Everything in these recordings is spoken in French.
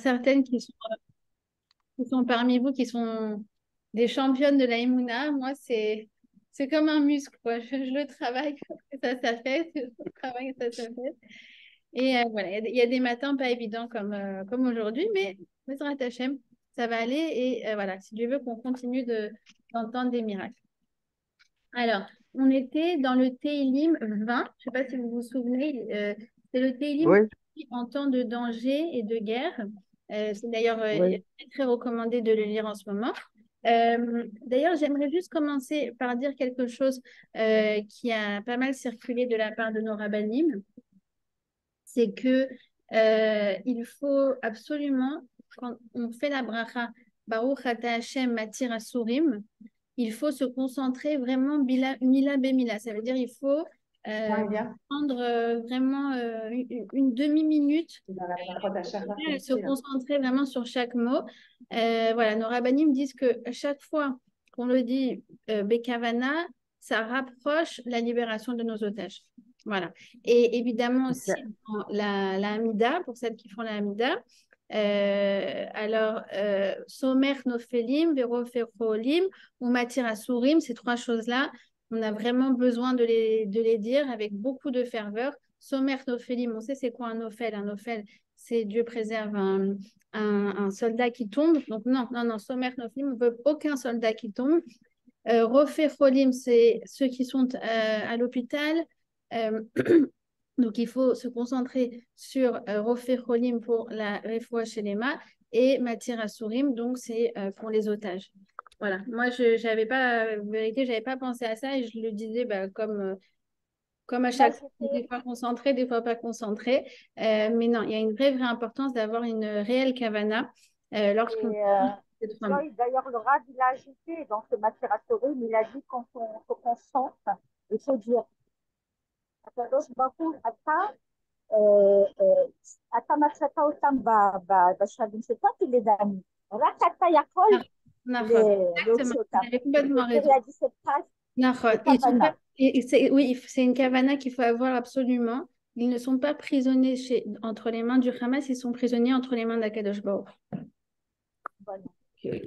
certaines qui sont parmi vous, qui sont des championnes de la Emouna. Moi, c'est comme un muscle, quoi. Je le travaille et ça s'affaisse, je le travaille et ça s'affaisse. Et voilà, il y a des matins pas évidents comme aujourd'hui, mais Mesrat Hachem, ça va aller. Et voilà, si Dieu veut qu'on continue d'entendre des miracles. Alors, on était dans le Télim 20. Je ne sais pas si vous vous souvenez. C'est le Télim Oui, en temps de danger et de guerre. C'est d'ailleurs oui. très, très recommandé de le lire en ce moment. D'ailleurs, j'aimerais juste commencer par dire quelque chose qui a pas mal circulé de la part de nos rabbinim. C'est que il faut absolument, quand on fait la bracha, Baruch Ata Hashem Matir Asurim, il faut se concentrer vraiment mila bemila. Ça veut dire il faut Moi, euh, bien. prendre vraiment une demi-minute et se Là. concentrer vraiment sur chaque mot. Voilà, nos rabbinim disent que à chaque fois qu'on le dit Bekavana, ça rapproche la libération de nos otages. Voilà. Et évidemment aussi Ok. dans la Hamida, pour celles qui font la Hamida, alors, Somer Nofelim, Veroferolim, ou Matir Asurim, ces trois choses-là, on a vraiment besoin de les dire avec beaucoup de ferveur. Somer Nofelim, on sait c'est quoi un Nophel. Un Nophel, c'est Dieu préserve un soldat qui tombe. Donc, non, non, non, Somer Nofelim, on ne veut aucun soldat qui tombe. Rofer c'est ceux qui sont à l'hôpital. Euh, donc, il faut se concentrer sur Rofer Cholim pour la Refoua Shelema et Matir Asurim, donc c'est pour les otages. Voilà, moi, je n'avais pas, en vérité, j'avais pas pensé à ça et je le disais bah, comme à Là, chaque fois, c'était. des fois concentré, des fois pas concentré. Mais non, il y a une vraie, vraie importance d'avoir une réelle kavana lorsqu'on Et, dit ces trois mots. Joy, d'ailleurs, le Rav, il a ajouté dans ce Matiratori, il a dit quand on se concentre, il faut dire Akadosh Baruch Ata, Ata Matsata Otam Bashavim, c'est toi qui les as mis. Rakata Yakol, Nahon. les Exactement, vous Otsiotam. avez Et complètement c'est raison. il a dit cette phrase, Nahon. c'est Kavana. Oui, c'est une kavana qu'il faut avoir absolument. Ils ne sont pas prisonniers entre les mains du Hamas, ils sont prisonniers entre les mains d'Akadosh Baruch. Voilà.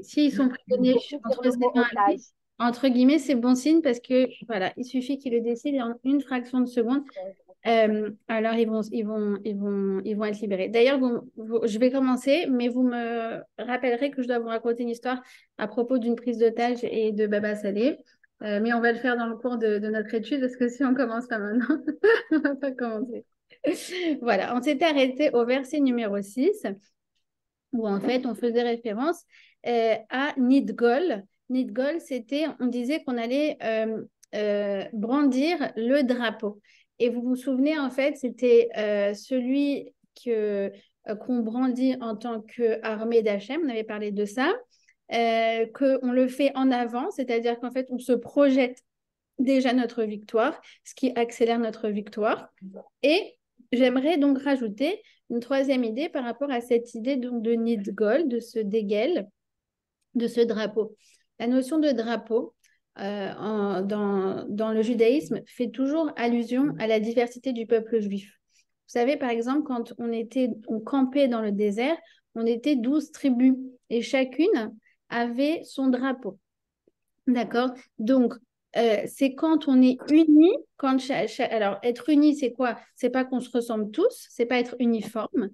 S'ils sont Il prisonniers faut plus dire entre le ses mot mains à lui, otage. entre guillemets, c'est bon signe parce que voilà, il suffit qu'ils le décident en une fraction de seconde. Alors ils vont être libérés. D'ailleurs, je vais commencer, mais vous me rappellerez que je dois vous raconter une histoire à propos d'une prise d'otage et de Baba Saleh. Mais on va le faire dans le cours de notre étude parce que si on commence pas maintenant, on va pas commencer. Voilà, on s'était arrêté au verset numéro 6 où en fait on faisait référence à Nidgol. Nidgol, c'était, on disait qu'on allait brandir le drapeau. Et vous vous souvenez, en fait, c'était celui qu'on brandit en tant qu'armée d'Hachem, on avait parlé de ça, qu'on le fait en avant, c'est-à-dire qu'en fait, on se projette déjà notre victoire, ce qui accélère notre victoire. Et j'aimerais donc rajouter une troisième idée par rapport à cette idée donc de Nidgol, de ce dégel, de ce drapeau. La notion de drapeau dans le judaïsme fait toujours allusion à la diversité du peuple juif. Vous savez, par exemple, quand on campait dans le désert, on était 12 tribus et chacune avait son drapeau. D'accord? Donc, c'est quand on est unis, alors être unis, c'est quoi? C'est pas qu'on se ressemble tous, c'est pas être uniforme.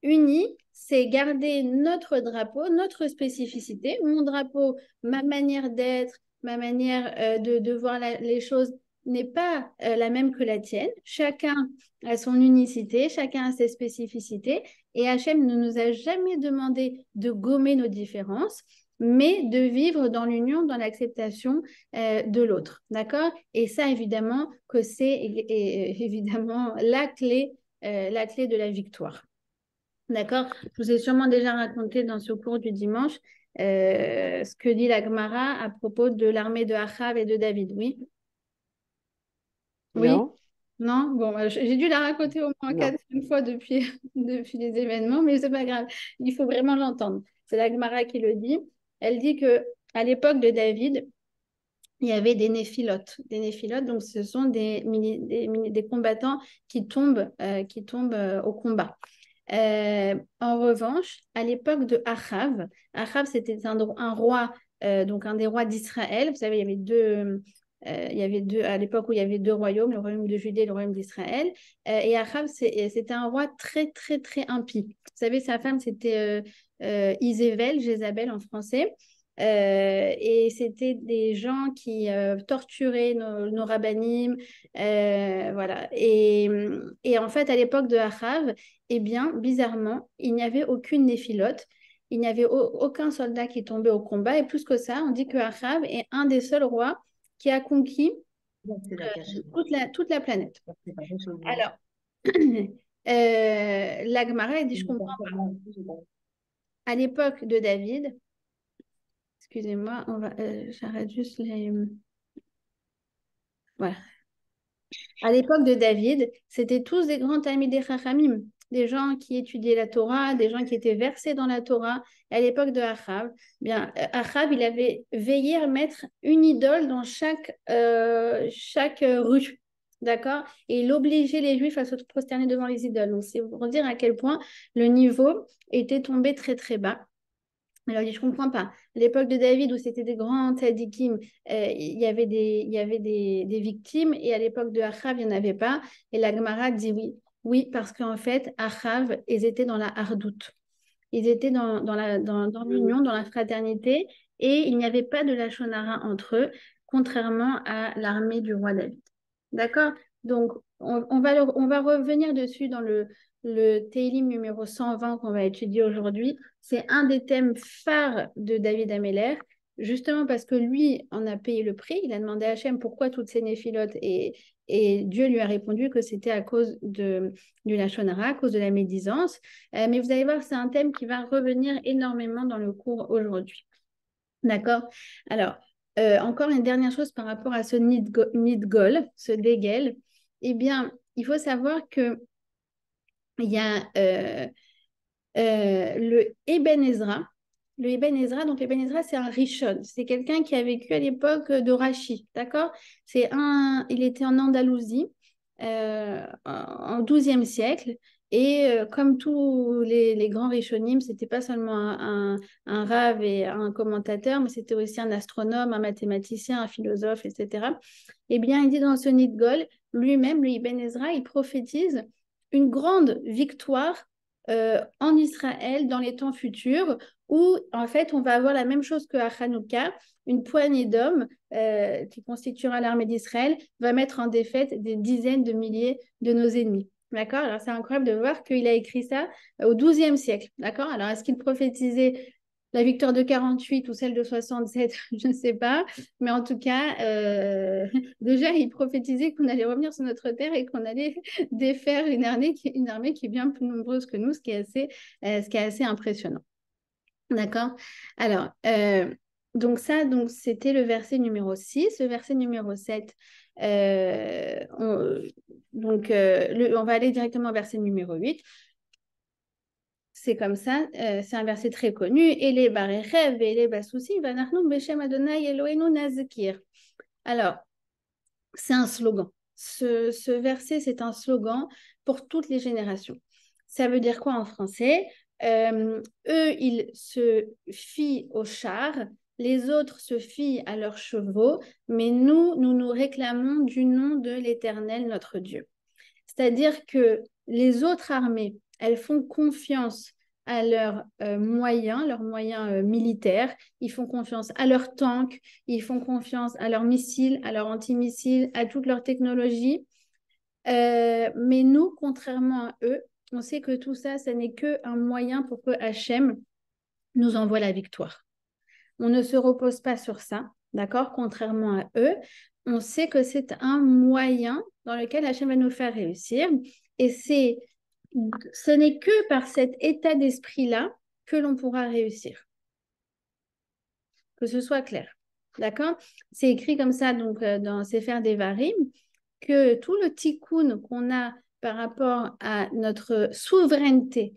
Unis, c'est garder notre drapeau, notre spécificité. Mon drapeau, ma manière d'être, ma manière de voir les choses n'est pas la même que la tienne. Chacun a son unicité, chacun a ses spécificités. Et Hachem ne nous a jamais demandé de gommer nos différences, mais de vivre dans l'union, dans l'acceptation de l'autre. D'accord? Et ça, évidemment, que c'est évidemment la clé de la victoire. D'accord? Je vous ai sûrement déjà raconté dans ce cours du dimanche ce que dit la Gemara à propos de l'armée de Achav et de David. Oui? Oui? Non, Non? Bon, j'ai dû la raconter au moins non. 4 fois depuis, depuis les événements, mais c'est pas grave. Il faut vraiment l'entendre. C'est la Gemara qui le dit. Elle dit que à l'époque de David, il y avait des néphilotes. Des néphilotes, donc ce sont des combattants qui tombent au combat. En revanche, à l'époque de Achav, Achav c'était un roi, donc un des rois d'Israël. Vous savez, il y avait deux, à l'époque où il y avait deux royaumes, le royaume de Judée et le royaume d'Israël. Et Achav, c'était un roi très, très, très impie. Vous savez, sa femme, c'était Isével, Jézabel en français. Et c'était des gens qui torturaient nos rabbinim, voilà. Et en fait, à l'époque de Achav, eh bien, bizarrement, il n'y avait aucune néphilote. Il n'y avait aucun soldat qui tombait au combat. Et plus que ça, on dit que Achav est un des seuls rois qui a conquis toute la planète. Alors, la Gemara, elle dit, je comprends pas. À l'époque de David, excusez-moi, j'arrête juste les... Voilà. À l'époque de David, c'était tous des grands Talmidei Chachamim, des gens qui étudiaient la Torah, des gens qui étaient versés dans la Torah. Et à l'époque de Achav, bien, Achav, il avait veillé à mettre une idole dans chaque rue. D'accord? Et il obligeait les Juifs à se prosterner devant les idoles. Donc, c'est pour dire à quel point le niveau était tombé très, très bas. Alors, je ne comprends pas. À l'époque de David, où c'était des grands tzadikim, il y avait des victimes, et à l'époque de Achav, il n'y en avait pas. Et la Gemara dit oui. Oui, parce qu'en fait, Achav, ils étaient dans la hardoute. Ils étaient dans l'union, dans la fraternité, et il n'y avait pas de lachon hara entre eux, contrairement à l'armée du roi David. D'accord? Donc, on va revenir dessus dans le Télim numéro 120 qu'on va étudier aujourd'hui. C'est un des thèmes phares de David Ameller, justement parce que lui en a payé le prix. Il a demandé à Hachem pourquoi toutes ces néphilotes, et Dieu lui a répondu que c'était à cause du Lachon Hara, à cause de la médisance. Mais vous allez voir, c'est un thème qui va revenir énormément dans le cours aujourd'hui. D'accord? Alors, encore une dernière chose par rapport à ce Nidgol, ce Dégel. Eh bien, il faut savoir que il y a le Eben Ezra. Le Eben Ezra, donc Eben Ezra, c'est un Rishon. C'est quelqu'un qui a vécu à l'époque de Rachi, d'accord? Il était en Andalousie en XIIe siècle. Et comme tous les grands Rishonim, c'était pas seulement un rave et un commentateur, mais c'était aussi un astronome, un mathématicien, un philosophe, etc. Eh bien, il dit dans ce Nidgol, lui-même, lui, Ibn Ezra, il prophétise une grande victoire en Israël dans les temps futurs, où en fait on va avoir la même chose qu'à Hanouka, une poignée d'hommes qui constituera l'armée d'Israël va mettre en défaite des dizaines de milliers de nos ennemis. D'accord? Alors c'est incroyable de voir qu'il a écrit ça au XIIe siècle. D'accord? Alors est-ce qu'il prophétisait la victoire de 48 ou celle de 67? Je ne sais pas. Mais en tout cas, déjà, il prophétisait qu'on allait revenir sur notre terre et qu'on allait défaire une armée qui est bien plus nombreuse que nous, ce qui est assez impressionnant. D'accord? Alors, donc c'était le verset numéro 6. Le verset numéro 7, on va aller directement au verset numéro 8. C'est comme ça, c'est un verset très connu. Et les barechev et les basousi, vanachnu beshem Adonai Eloheinu nazkir. Alors, c'est un slogan. Ce verset, c'est un slogan pour toutes les générations. Ça veut dire quoi en français? Eux, ils se fient aux chars, les autres se fient à leurs chevaux, mais nous nous réclamons du nom de l'Éternel, notre Dieu. C'est-à-dire que les autres armées, elles font confiance à leurs moyens militaires, ils font confiance à leurs tanks, ils font confiance à leurs missiles, à leurs antimissiles, à toute leur technologie. Mais nous, contrairement à eux, on sait que tout ça, ce n'est qu'un moyen pour que Hachem nous envoie la victoire. On ne se repose pas sur ça, d'accord? Contrairement à eux, on sait que c'est un moyen dans lequel Hachem va nous faire réussir. Et ce n'est que par cet état d'esprit-là que l'on pourra réussir. Que ce soit clair. D'accord? C'est écrit comme ça donc, dans Sefer Devarim, que tout le tikkun qu'on a par rapport à notre souveraineté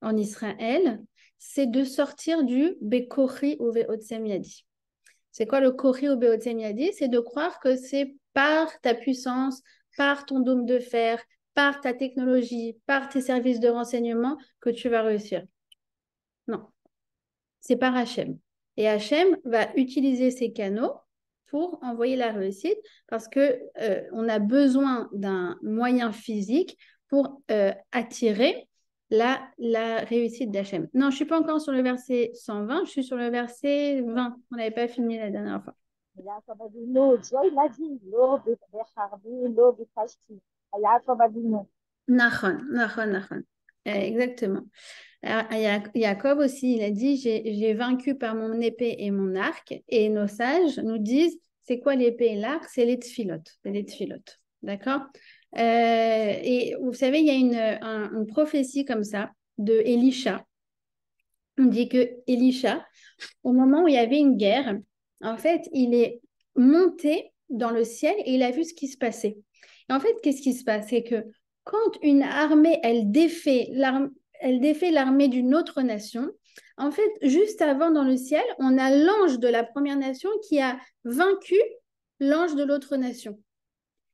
en Israël, c'est de sortir du Bekori ou Ve'otsem Yadi. C'est quoi le Kori ou Ve'otsem Yadi? C'est de croire que c'est par ta puissance, par ton dôme de fer, par ta technologie, par tes services de renseignement que tu vas réussir. Non, c'est par Hachem. Et Hachem va utiliser ces canaux pour envoyer la réussite parce que on a besoin d'un moyen physique pour attirer la réussite d'Hachem. Non, je ne suis pas encore sur le verset 120, je suis sur le verset 20. On n'avait pas fini la dernière fois. יעקב אבינו, ג'וי לדי, לא בחרבי, לא ביקשתי. יעקב אבינו. Nachon. Exactement. Alors, Jacob aussi, il a dit, j'ai vaincu par mon épée et mon arc. Et nos sages nous disent, c'est quoi l'épée et l'arc? C'est les tfilotes. C'est les tfilotes. D'accord? Et vous savez, il y a une prophétie comme ça de Élisha. On dit que Élisha, au moment où il y avait une guerre, en fait, il est monté dans le ciel et il a vu ce qui se passait. Et en fait, qu'est-ce qui se passe? C'est que quand une armée, elle défait l'armée d'une autre nation, en fait, juste avant dans le ciel, on a l'ange de la première nation qui a vaincu l'ange de l'autre nation.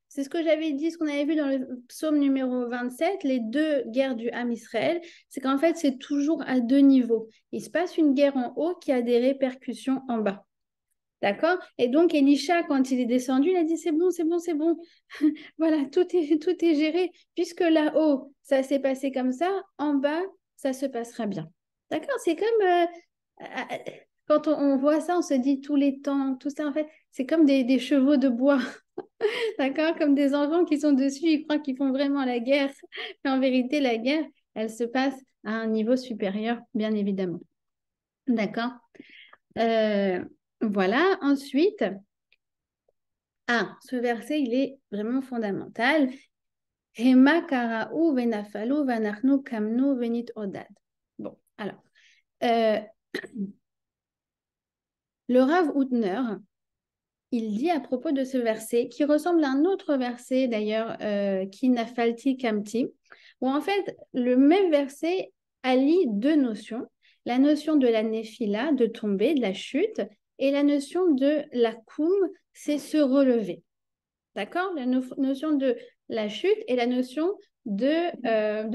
C'est ce que j'avais dit, ce qu'on avait vu dans le psaume numéro 27, les deux guerres du Ham Israël, c'est qu'en fait, c'est toujours à deux niveaux. Il se passe une guerre en haut qui a des répercussions en bas. D'accord? Et donc, Elisha, quand il est descendu, il a dit, c'est bon, c'est bon, c'est bon. Voilà, tout est géré. Puisque là-haut, ça s'est passé comme ça, en bas, ça se passera bien. D'accord? C'est comme, quand on voit ça, on se dit tous les temps, tout ça, en fait, c'est comme des chevaux de bois. D'accord? Comme des enfants qui sont dessus, ils croient qu'ils font vraiment la guerre. Mais en vérité, la guerre, elle se passe à un niveau supérieur, bien évidemment. D'accord? Voilà. Ensuite, ce verset, il est vraiment fondamental. Hema kara'u venafalu vanachnu kamnu venit odad. Bon, alors, le Rav Hutner, il dit à propos de ce verset, qui ressemble à un autre verset d'ailleurs, qui nafalti kamti, où en fait le même verset allie deux notions, la notion de la néphila, de tomber, de la chute, et la notion de la koum, c'est se relever. D'accord? La notion de la chute et la notion de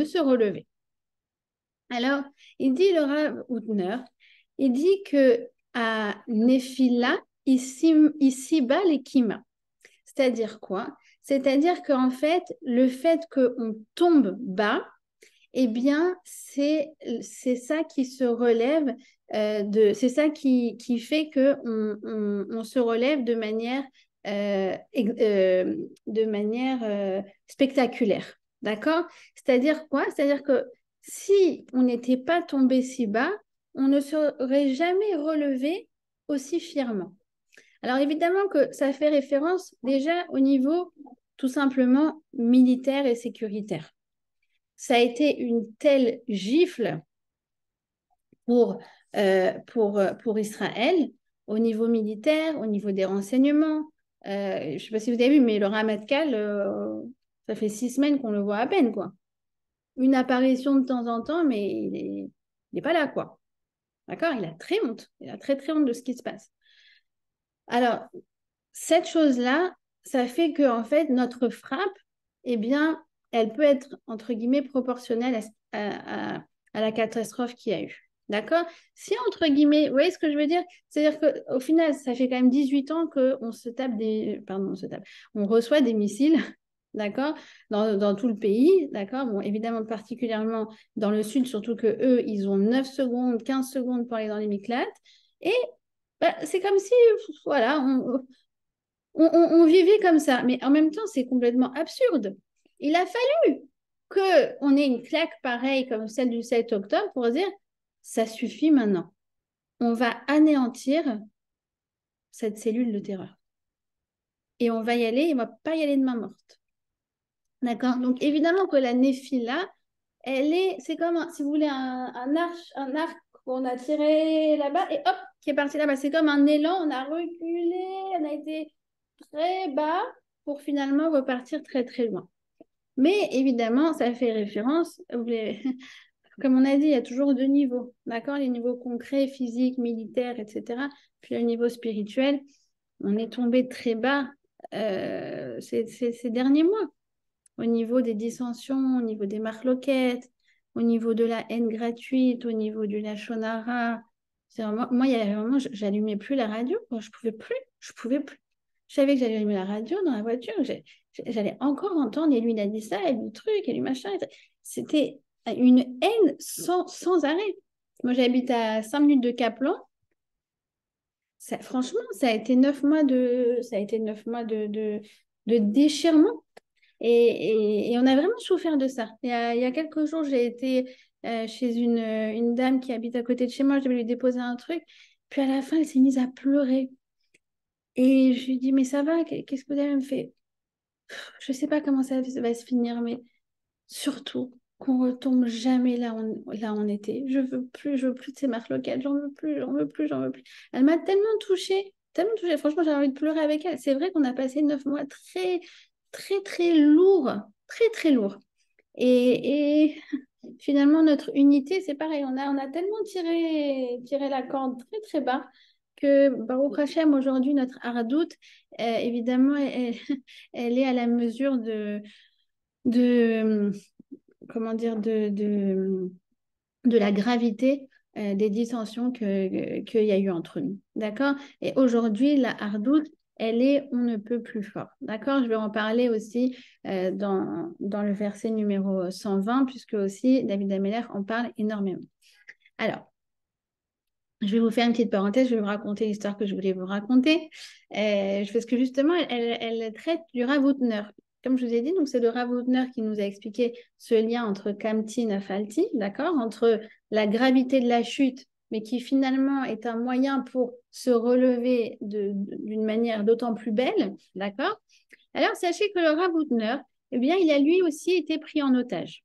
se relever. Alors, il dit le Rav Hutner, il dit que à Nephila, ici-bas les kima. C'est-à-dire quoi? C'est-à-dire qu'en fait, le fait qu'on tombe bas, eh bien, c'est ça qui se relève, c'est ça qui fait qu'on se relève de manière spectaculaire. D'accord? C'est-à-dire quoi? C'est-à-dire que si on n'était pas tombé si bas, on ne serait jamais relevé aussi fièrement. Alors évidemment que ça fait référence déjà au niveau tout simplement militaire et sécuritaire. Ça a été une telle gifle pour Israël au niveau militaire, au niveau des renseignements. Je ne sais pas si vous avez vu, mais le Ramatkal, ça fait 6 semaines qu'on le voit à peine, quoi. Une apparition de temps en temps, mais il n'est pas là, quoi. D'accord? Il a très honte. Il a très, très honte de ce qui se passe. Alors, cette chose-là, ça fait que, en fait, notre frappe, eh bien, elle peut être, entre guillemets, proportionnelle à la catastrophe qu'il y a eu. D'accord? Si, entre guillemets, vous voyez ce que je veux dire? C'est-à-dire qu'au final, ça fait quand même 18 ans qu'on se tape on reçoit des missiles, d'accord? Dans tout le pays, d'accord? Bon, évidemment, particulièrement dans le sud, surtout que eux, ils ont 9 secondes, 15 secondes pour aller dans les Miklats. Et bah, c'est comme si, voilà, on vivait comme ça. Mais en même temps, c'est complètement absurde. Il a fallu qu'on ait une claque pareille comme celle du 7 octobre pour dire, ça suffit maintenant. On va anéantir cette cellule de terreur. Et on va y aller, et on ne va pas y aller de main morte. D'accord? Donc, évidemment que la néphila, c'est comme, si vous voulez, un arc qu'on a tiré là-bas et hop, qui est parti là-bas. C'est comme un élan, on a reculé, on a été très bas pour finalement repartir très, très loin. Mais évidemment, ça fait référence, comme on a dit, il y a toujours deux niveaux, d'accord? Les niveaux concrets, physiques, militaires, etc. Puis le niveau spirituel, on est tombé très bas ces derniers mois. au niveau des dissensions, au niveau des marloquettes, au niveau de la haine gratuite, au niveau du lachon hara. C'est vraiment, moi, il y avait vraiment, j'allumais plus la radio, quoi. Je pouvais plus. Je savais que j'allais allumer la radio dans la voiture, j'allais encore entendre, et lui, il a dit ça, et lui, truc, et lui, machin. C'était une haine sans arrêt. Moi, j'habite à 5 minutes de Kaplan. Franchement, ça a été 9 mois de déchirement. Et on a vraiment souffert de ça. Il y a quelques jours, j'ai été chez une dame qui habite à côté de chez moi. Je devais lui déposer un truc. Puis à la fin, elle s'est mise à pleurer. Et je lui ai dit, mais ça va, qu'est-ce que vous avez? Elle me fait, je ne sais pas comment ça va se finir, mais surtout qu'on retombe jamais là où on était. Je veux plus de ces marques locales, j'en veux plus, j'en veux plus, j'en veux plus. Elle m'a tellement touchée, tellement touchée. Franchement, j'avais envie de pleurer avec elle. C'est vrai qu'on a passé 9 mois très, très, très lourds, très, très lourds. Et finalement, notre unité, c'est pareil. On a tellement tiré la corde très, très bas que Baruch Hashem, aujourd'hui, notre hardout, évidemment, elle est à la mesure de comment dire, de la gravité des dissensions qu'il y a eu entre nous. D'accord? Et aujourd'hui, la hardoute, elle est on ne peut plus fort. D'accord? Je vais en parler aussi dans le verset numéro 120, puisque aussi David Ameller en parle énormément. Alors, je vais vous faire une petite parenthèse, je vais vous raconter l'histoire que je voulais vous raconter. Parce que justement, elle traite du Rav Hutner. Comme je vous ai dit, donc c'est le Rav Hutner qui nous a expliqué ce lien entre Kamti et Nafalti, d'accord, entre la gravité de la chute, mais qui finalement est un moyen pour se relever d'une manière d'autant plus belle, d'accord. Alors, sachez que le Rav Hutner, eh bien, il a lui aussi été pris en otage.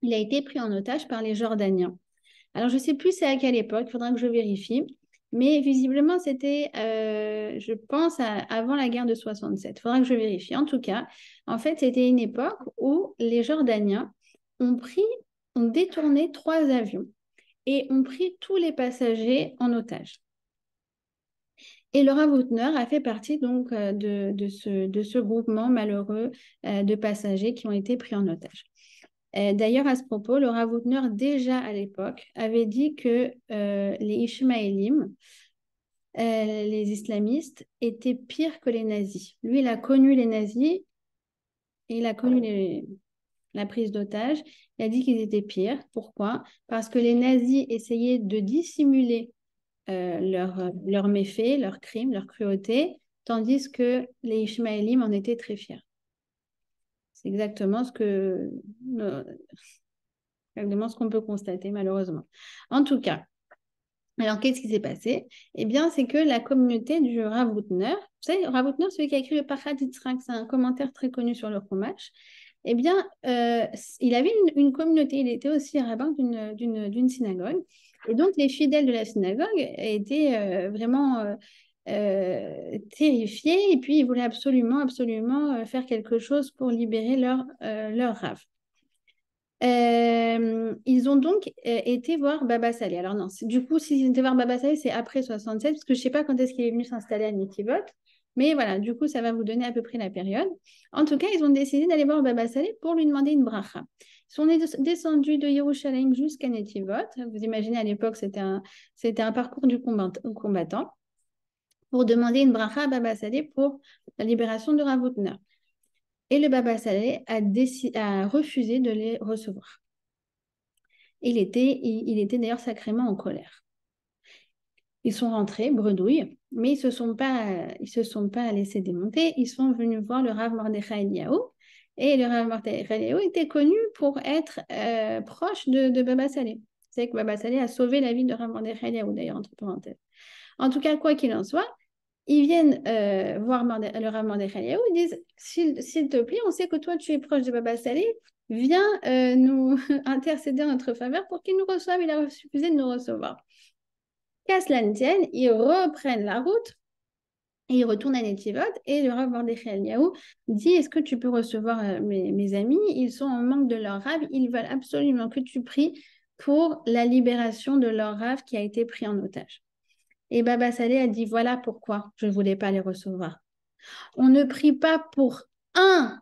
Il a été pris en otage par les Jordaniens. Alors, je ne sais plus c'est à quelle époque, il faudra que je vérifie. Mais visiblement, c'était, je pense, avant la guerre de 67. Il faudra que je vérifie. En tout cas, en fait, c'était une époque où les Jordaniens ont détourné 3 avions et ont pris tous les passagers en otage. Et Laura Woutner a fait partie donc de ce groupement malheureux de passagers qui ont été pris en otage. D'ailleurs, à ce propos, Laura Woutner, déjà à l'époque, avait dit que les Ishmaélim, les islamistes, étaient pires que les nazis. Lui, il a connu les nazis et il a connu la prise d'otages. Il a dit qu'ils étaient pires. Pourquoi? Parce que les nazis essayaient de dissimuler leurs méfaits, leurs crimes, leur cruauté, tandis que les Ishmaélim en étaient très fiers. C'est exactement ce qu'on peut constater malheureusement. En tout cas, alors qu'est-ce qui s'est passé? Eh bien, c'est que la communauté du Rav Hutner, vous savez, Rav Hutner, celui qui a écrit le Pachad Yitzhak, c'est un commentaire très connu sur le Chumash, eh bien, il avait une communauté, il était aussi rabbin d'une synagogue, et donc les fidèles de la synagogue étaient vraiment terrifiés, et puis ils voulaient absolument, absolument faire quelque chose pour libérer leur Rav. Ils ont donc été voir Baba Saleh. Alors non, du coup, s'ils étaient voir Baba Saleh, c'est après 67, parce que je ne sais pas quand est-ce qu'il est venu s'installer à Netivot. Mais voilà, du coup, ça va vous donner à peu près la période. En tout cas, ils ont décidé d'aller voir Baba Saleh pour lui demander une bracha. Ils sont descendus de Yerushalayim jusqu'à Netivot. Vous imaginez, à l'époque, c'était un parcours du combattant pour demander une bracha à Baba Saleh pour la libération de Rav Hutner. Et le Baba Saleh a refusé de les recevoir. Il était d'ailleurs sacrément en colère. Ils sont rentrés, bredouille, mais ils se sont pas laissés démonter. Ils sont venus voir le Rav Mordechai Eliyahu. Et le Rav Mordechai Eliyahu était connu pour être proche de Baba Saleh. Vous savez que Baba Saleh a sauvé la vie de Rav Mordechai Eliyahu, d'ailleurs, entre parenthèses. En tout cas, quoi qu'il en soit, ils viennent voir le Rav Mordechai Eliyahu. Ils disent, s'il te plaît, on sait que toi, tu es proche de Baba Saleh. Viens nous intercéder en notre faveur pour qu'il nous reçoive. Il a refusé de nous recevoir. Qu'à cela ne tienne, ils reprennent la route et ils retournent à Netivot. Et le Rav Mordechai Eliyahu dit, est-ce que tu peux recevoir mes amis? Ils sont en manque de leur Rav. Ils veulent absolument que tu pries pour la libération de leur Rav qui a été pris en otage. Et Baba Saleh a dit, voilà pourquoi je ne voulais pas les recevoir. On ne prie pas pour un,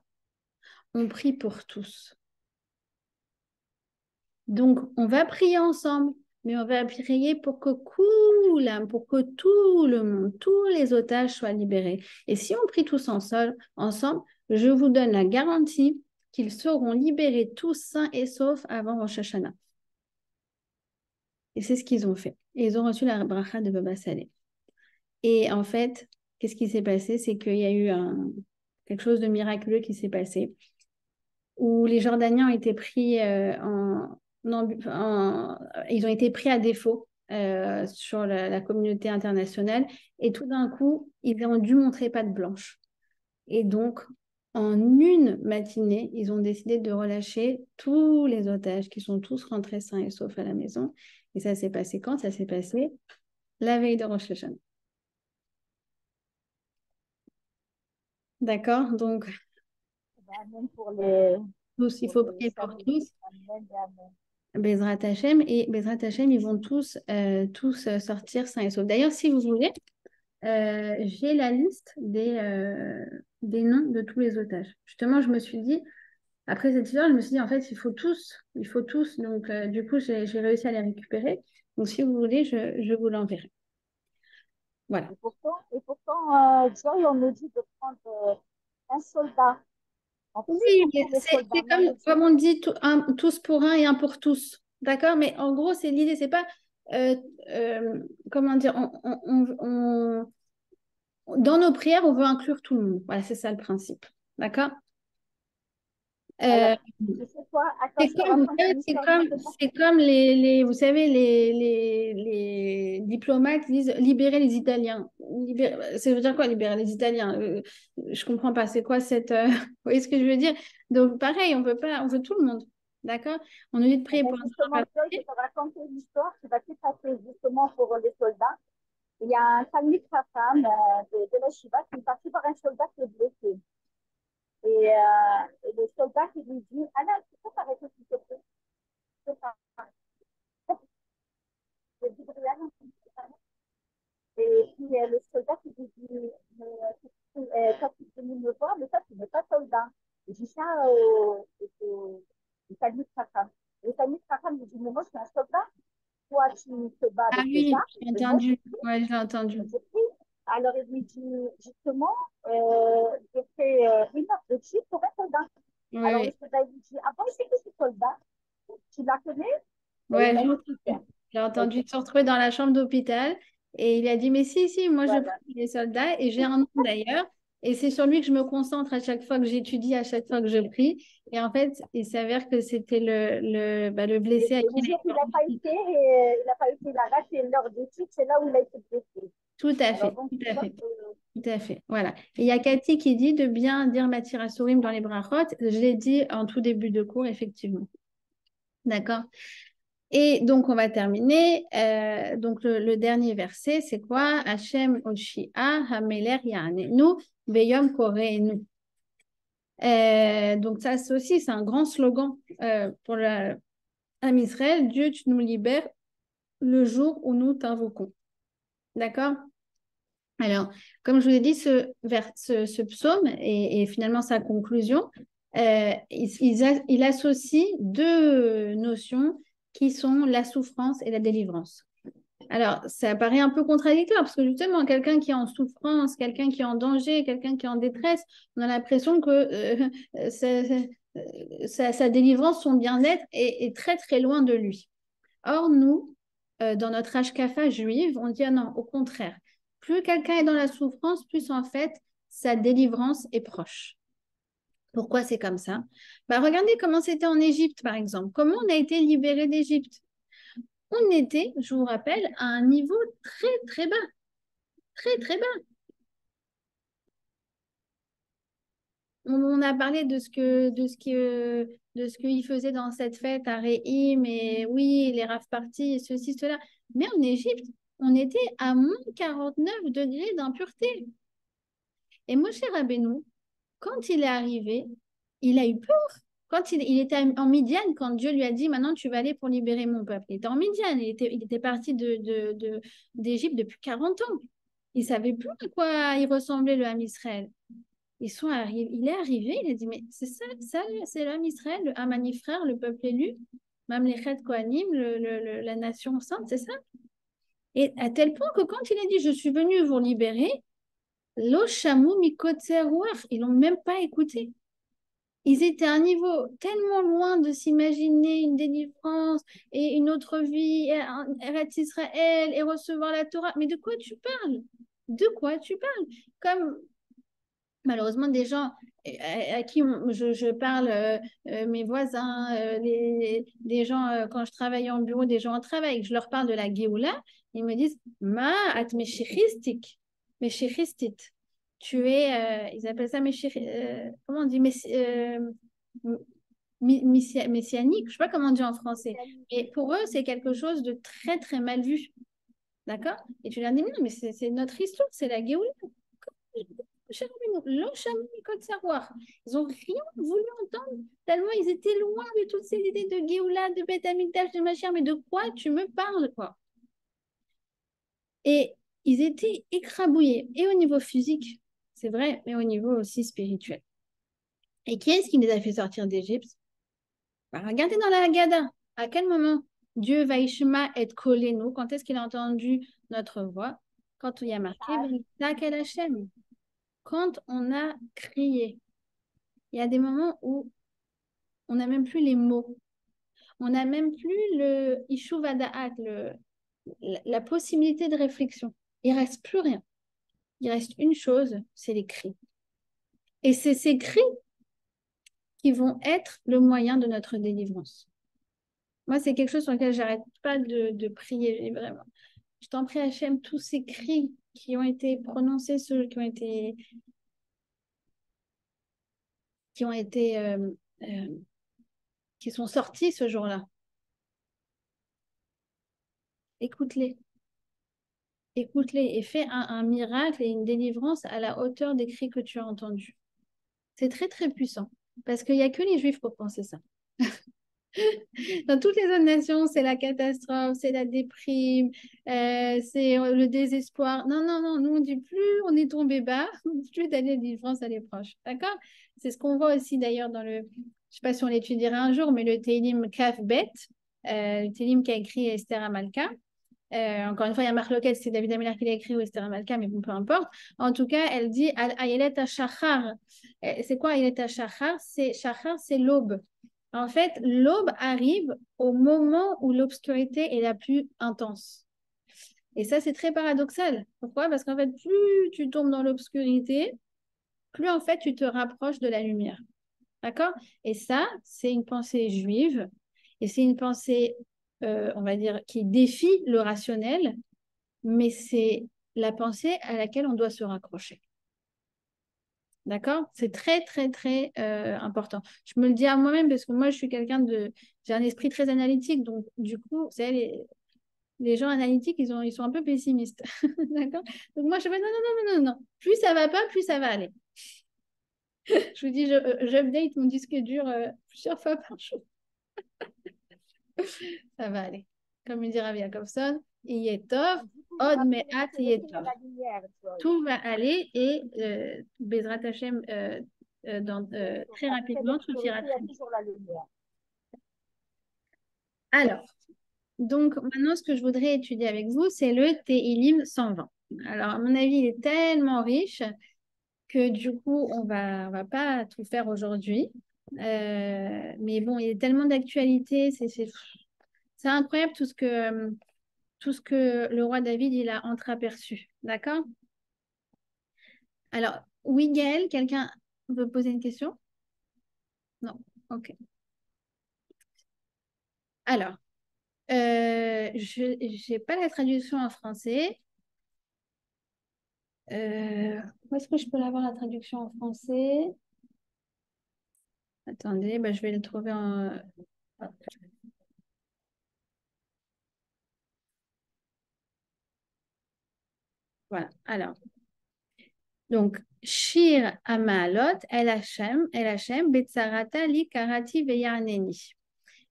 on prie pour tous. Donc, on va prier ensemble, mais on va prier pour que pour que tout le monde, tous les otages soient libérés. Et si on prie tous ensemble, je vous donne la garantie qu'ils seront libérés tous sains et saufs avant Rosh Hashanah. Et c'est ce qu'ils ont fait. Et ils ont reçu la bracha de Baba Saleh. Et en fait, qu'est-ce qui s'est passé? C'est qu'il y a eu quelque chose de miraculeux qui s'est passé, où les Jordaniens ont été pris ils ont été pris à défaut sur la communauté internationale. Et tout d'un coup, ils ont dû montrer patte blanche. Et donc, en une matinée, ils ont décidé de relâcher tous les otages qui sont tous rentrés sains et saufs à la maison. Et ça s'est passé quand? Ça s'est passé la veille de Rosh Hashanah. D'accord? Donc, Amen tous, il pour faut les prier pour saluts. tous. Amen et amen. Bezrat Hashem. Et Bezrat Hashem, ils vont tous sortir sains et saufs. D'ailleurs, si vous voulez, j'ai la liste des noms de tous les otages. Justement, je me suis dit, après cette histoire, je me suis dit, en fait, il faut tous. Donc, du coup, j'ai réussi à les récupérer. Donc, si vous voulez, je vous l'enverrai. Voilà. Et pourtant, Joy, on nous dit de prendre un soldat. On Oui, prie pour mais tous les soldats, c'est mais on nous dit comme on dit, tous pour un et un pour tous. D'accord? Mais en gros, c'est l'idée, c'est pas, euh, comment dire, dans nos prières, on veut inclure tout le monde. Voilà, c'est ça le principe. D'accord? Euh, alors, tu sais quoi? Attends, je te raconte une histoire justement. c'est comme vous savez, les diplomates disent libérer les Italiens. Ça veut dire quoi, libérer les Italiens? Je comprends pas. C'est quoi cette. Vous voyez ce que je veux dire? Donc, pareil, on veut pas, on veut tout le monde. D'accord? On nous dit de Eh prier bien, pour un justement, seul Joy, je vais te raconter une histoire qui va tout passer justement pour les soldats. Il y a un Talmud Chacham de la Shiva qui est parti voir un soldat qui est blessé. Et le soldat qui lui dit, Alain, tu peux t'arrêter s'il te plaît? Je peux pas. Je dis, Brian, et puis le soldat qui lui dit, mais quand tu es venu me voir, mais toi, tu n'es pas soldat. Et je dis ça au Talmud Chacham. Le Talmud Chacham lui dit, mais moi, je suis un soldat. Toi, tu te bats Ah avec tes oui, armes, j'ai et moi, entendu. Ouais, j'ai entendu. je prie. Alors, il lui dit, justement, je fais une heure de suite pour un soldat. Oui, Alors, le oui. soldat lui dit, ah bon, c'est qui ce soldat? Tu la connais? Et il Ouais, m'a j'ai dit, entendu. J'ai ok, entendu se retrouver dans la chambre d'hôpital et il a dit, mais si, moi je prie voilà. les soldats et j'ai un nom d'ailleurs et c'est sur lui que je me concentre à chaque fois que j'étudie, à chaque fois que je prie. Et en fait, il s'avère que c'était le blessé à Et qui le il jour a où été. il a raté l'heure d'étude, c'est là où il a été blessé. Tout à Alors, fait, donc, tout tu à vois fait, que tout à fait. Voilà. Et il y a Cathy qui dit de bien dire Mathira Sourim dans les brachot. Je l'ai dit en tout début de cours, effectivement. D'accord? Et donc, on va terminer. Donc, le dernier verset, c'est quoi? Hachem Oshia Hameler Ya'anenu Beyom Koreenu. Donc, ça c'est aussi, c'est un grand slogan pour Israël. Dieu, tu nous libères le jour où nous t'invoquons. D'accord? Alors, comme je vous ai dit, ce psaume et finalement sa conclusion, il associe deux notions qui sont la souffrance et la délivrance. Alors, ça paraît un peu contradictoire parce que justement, quelqu'un qui est en souffrance, quelqu'un qui est en danger, quelqu'un qui est en détresse, on a l'impression que sa délivrance, son bien-être est très très loin de lui. Or, nous, dans notre Hashkafa juive, on dit ah non, au contraire. Plus quelqu'un est dans la souffrance, plus en fait, sa délivrance est proche. Pourquoi c'est comme ça? Bah, regardez comment c'était en Égypte, par exemple. Comment on a été libéré d'Égypte? On était, je vous rappelle, à un niveau très, très bas. Très, très bas. On a parlé de ce qu'il faisait dans cette fête à Réhim, et oui, les rave parties, et ceci, cela. Mais en Égypte, on était à moins 49 degrés d'impureté. Et Moshe Rabbeinu, quand il est arrivé, il a eu peur. Quand il était en Midian, quand Dieu lui a dit, maintenant tu vas aller pour libérer mon peuple. Il était en Midian, il était parti d'Égypte depuis 40 ans. Il ne savait plus à quoi il ressemblait le Ham Israël. Il est arrivé, il a dit, mais c'est ça, c'est l'homme Israël, le Hamani frère, le peuple élu, Mamlechet Kohanim, la nation sainte, c'est ça? Et à tel point que quand il a dit, je suis venu vous libérer, Lo Shamu Mikotzer Ruach, ils l'ont même pas écouté. Ils étaient à un niveau tellement loin de s'imaginer une délivrance et une autre vie, Eretz Israël et recevoir la Torah. Mais de quoi tu parles? De quoi tu parles? Comme malheureusement des gens à qui je parle, mes voisins, des gens, quand je travaille en bureau, des gens en travail, je leur parle de la Géoula, ils me disent, Ma at meshiristik, meshiristit. Tu es, ils appellent ça comment on dit, messianique, je ne sais pas comment on dit en français. Et pour eux, c'est quelque chose de très, très mal vu. D'accord? Et tu leur dis, mais non, mais c'est notre histoire, c'est la Géoula. Ils n'ont rien voulu entendre, tellement ils étaient loin de toutes ces idées de Géoula, de Beth Amikdash, de Mashiach. Mais de quoi tu me parles, quoi? Et ils étaient écrabouillés, et au niveau physique, c'est vrai, mais au niveau aussi spirituel. Et qui est-ce qui les a fait sortir d'Égypte? Bah, regardez dans la Haggadah, à quel moment Dieu va être collé nous? Quand est-ce qu'il a entendu notre voix? Quand il y a marqué Hashem. Quand on a crié. Il y a des moments où on n'a même plus les mots. On n'a même plus le Ishuvadaat, la possibilité de réflexion. Il ne reste plus rien. Il reste une chose, c'est les cris. Et c'est ces cris qui vont être le moyen de notre délivrance. Moi, c'est quelque chose sur lequel j'arrête pas de prier, vraiment. Je t'en prie, Hachem, tous ces cris qui ont été prononcés, ceux qui sont sortis ce jour-là. Écoute-les. Écoute-les et fais un miracle et une délivrance à la hauteur des cris que tu as entendus. C'est très, très puissant. Parce qu'il n'y a que les Juifs pour penser ça. Dans toutes les autres nations, c'est la catastrophe, c'est la déprime, c'est le désespoir. Non, non, non, nous on dit plus on est tombé bas, plus d'aller de délivrance à les proches. D'accord? C'est ce qu'on voit aussi d'ailleurs dans le, je ne sais pas si on l'étudiera un jour, mais le Télim Kaf Bet, le Télim qu'a écrit Esther Amalka. Encore une fois, il y a Marc Loquet, c'est David Ameller qui l'a écrit ou Esther Amalka, mais bon, peu importe. En tout cas, elle dit Ayelet HaShachar. C'est quoi Ayelet HaShachar? Shachar, c'est l'aube. En fait, l'aube arrive au moment où l'obscurité est la plus intense. Et ça, c'est très paradoxal. Pourquoi? Parce qu'en fait, plus tu tombes dans l'obscurité, plus en fait tu te rapproches de la lumière. D'accord? Et ça, c'est une pensée juive. Et c'est une pensée, on va dire, qui défie le rationnel, mais c'est la pensée à laquelle on doit se raccrocher. D'accord? C'est très, très, très important. Je me le dis à moi-même parce que moi, je suis quelqu'un de... J'ai un esprit très analytique. Donc, du coup, vous savez, les gens analytiques, ils sont un peu pessimistes. D'accord? Donc, moi, je fais non, non, non, non, non, non. Plus ça va pas, plus ça va aller. Je vous dis, j'update mon disque dur plusieurs fois par jour. Ça va aller. Comme il dit Rabbi Jacobson, il est tov, od me'at yetov. Tout va aller et Bezrat Hashem, très rapidement, tout ira très bien. Alors, donc maintenant, ce que je voudrais étudier avec vous, c'est le Tehillim 120. Alors, à mon avis, il est tellement riche que du coup, on va pas tout faire aujourd'hui. Mais bon, il y a tellement d'actualité, c'est incroyable tout ce que le roi David il a entreaperçu. D'accord? Alors, oui, Gaël, quelqu'un veut poser une question? Non. Ok. Alors, je n'ai pas la traduction en français. Où est-ce que je peux l'avoir la traduction en français? Attendez, bah, je vais le trouver en... Voilà. Alors, donc, Shir Amalot, El Hashem, Betsarata li karati veyarneni.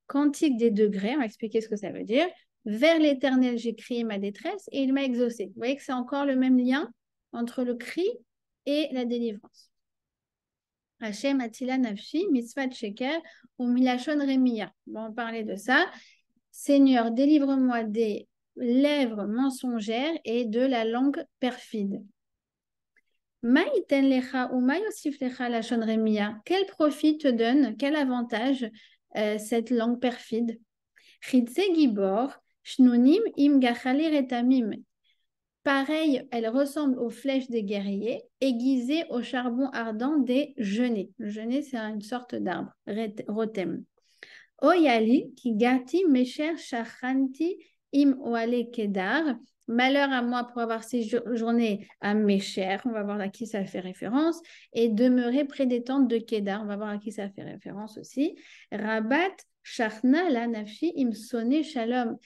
Cantique des degrés, on va expliquer ce que ça veut dire. Vers l'Éternel, j'ai crié ma détresse et il m'a exaucé. Vous voyez que c'est encore le même lien entre le cri et la délivrance. Hachem Atila Nafshi, Mitzvah Sheker ou Milachon Remia. On va en parler de ça. Seigneur, délivre-moi des lèvres mensongères et de la langue perfide. Maïten lecha ou maïosif lecha lachon remia. Quel profit te donne, quel avantage cette langue perfide? Chitze gibor, shnunim im gachale retamim. Pareil, elle ressemble aux flèches des guerriers, aiguisées au charbon ardent des genêts. Le genêt, c'est une sorte d'arbre, rotem. Oyali, qui gati mesher shachanti im oale kedar. Malheur à moi pour avoir séjourné à Mécher, on va voir à qui ça fait référence, et demeurer près des tentes de Kedar, on va voir à qui ça fait référence aussi. Rabat, Shachna, la nafshi, im sonné shalom.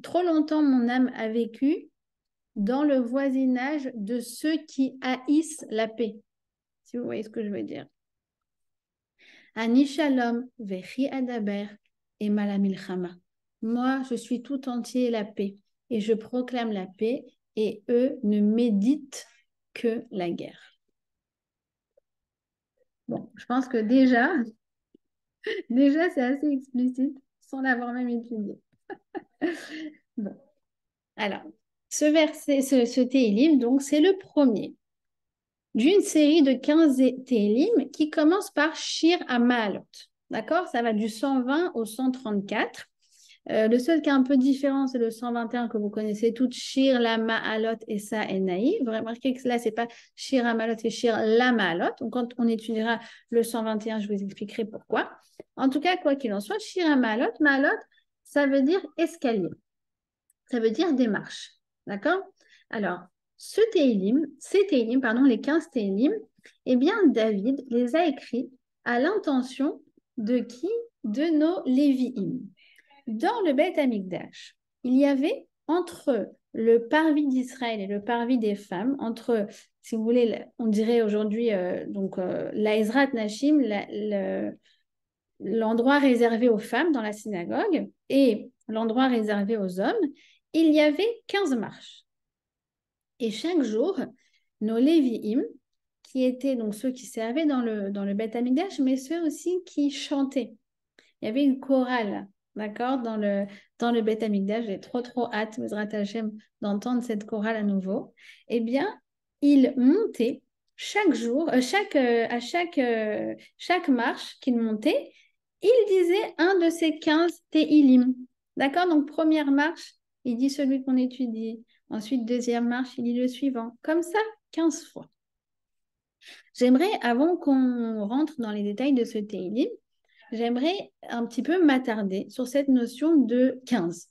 Trop longtemps mon âme a vécu dans le voisinage de ceux qui haïssent la paix, si vous voyez ce que je veux dire. Ani shalom, vechi adaber, et malamilchama. Moi, je suis tout entier la paix. Et je proclame la paix, et eux ne méditent que la guerre. Bon, je pense que déjà c'est assez explicite, sans l'avoir même étudié. Bon, alors, ce verset, ce Télim, donc, c'est le premier d'une série de 15 Télim qui commence par Shir Amalot. D'accord? Ça va du 120 au 134. Le seul qui est un peu différent, c'est le 121 que vous connaissez toutes, Shir, la Ma'alot et Sa et Naï. Vous remarquez que là, ce n'est pas Shir Amalot, c'est Shir la Ma'alot. Donc, quand on étudiera le 121, je vous expliquerai pourquoi. En tout cas, quoi qu'il en soit, Shir Ma'alot, Ma'alot, ça veut dire escalier. Ça veut dire démarche. D'accord? Alors, ces Télim, les 15 Télim, eh bien, David les a écrits à l'intention de qui? De nos Lévi'im. Dans le Beth Amikdash, il y avait entre le parvis d'Israël et le parvis des femmes, entre, si vous voulez, on dirait aujourd'hui, l'Aezrat Nashim, l'endroit réservé aux femmes dans la synagogue, et l'endroit réservé aux hommes, il y avait 15 marches. Et chaque jour, nos Lévi'im, qui étaient donc ceux qui servaient dans le Beth Amikdash, mais ceux aussi qui chantaient. Il y avait une chorale. D'accord, dans le Beth Amikdash, j'ai trop hâte, Bezrat Hashem, d'entendre cette chorale à nouveau. Eh bien, il montait chaque jour, à chaque marche qu'il montait, il disait un de ces 15 Tehillim. D'accord, donc première marche, il dit celui qu'on étudie. Ensuite, deuxième marche, il dit le suivant. Comme ça, 15 fois. J'aimerais, avant qu'on rentre dans les détails de ce Tehillim, j'aimerais un petit peu m'attarder sur cette notion de 15.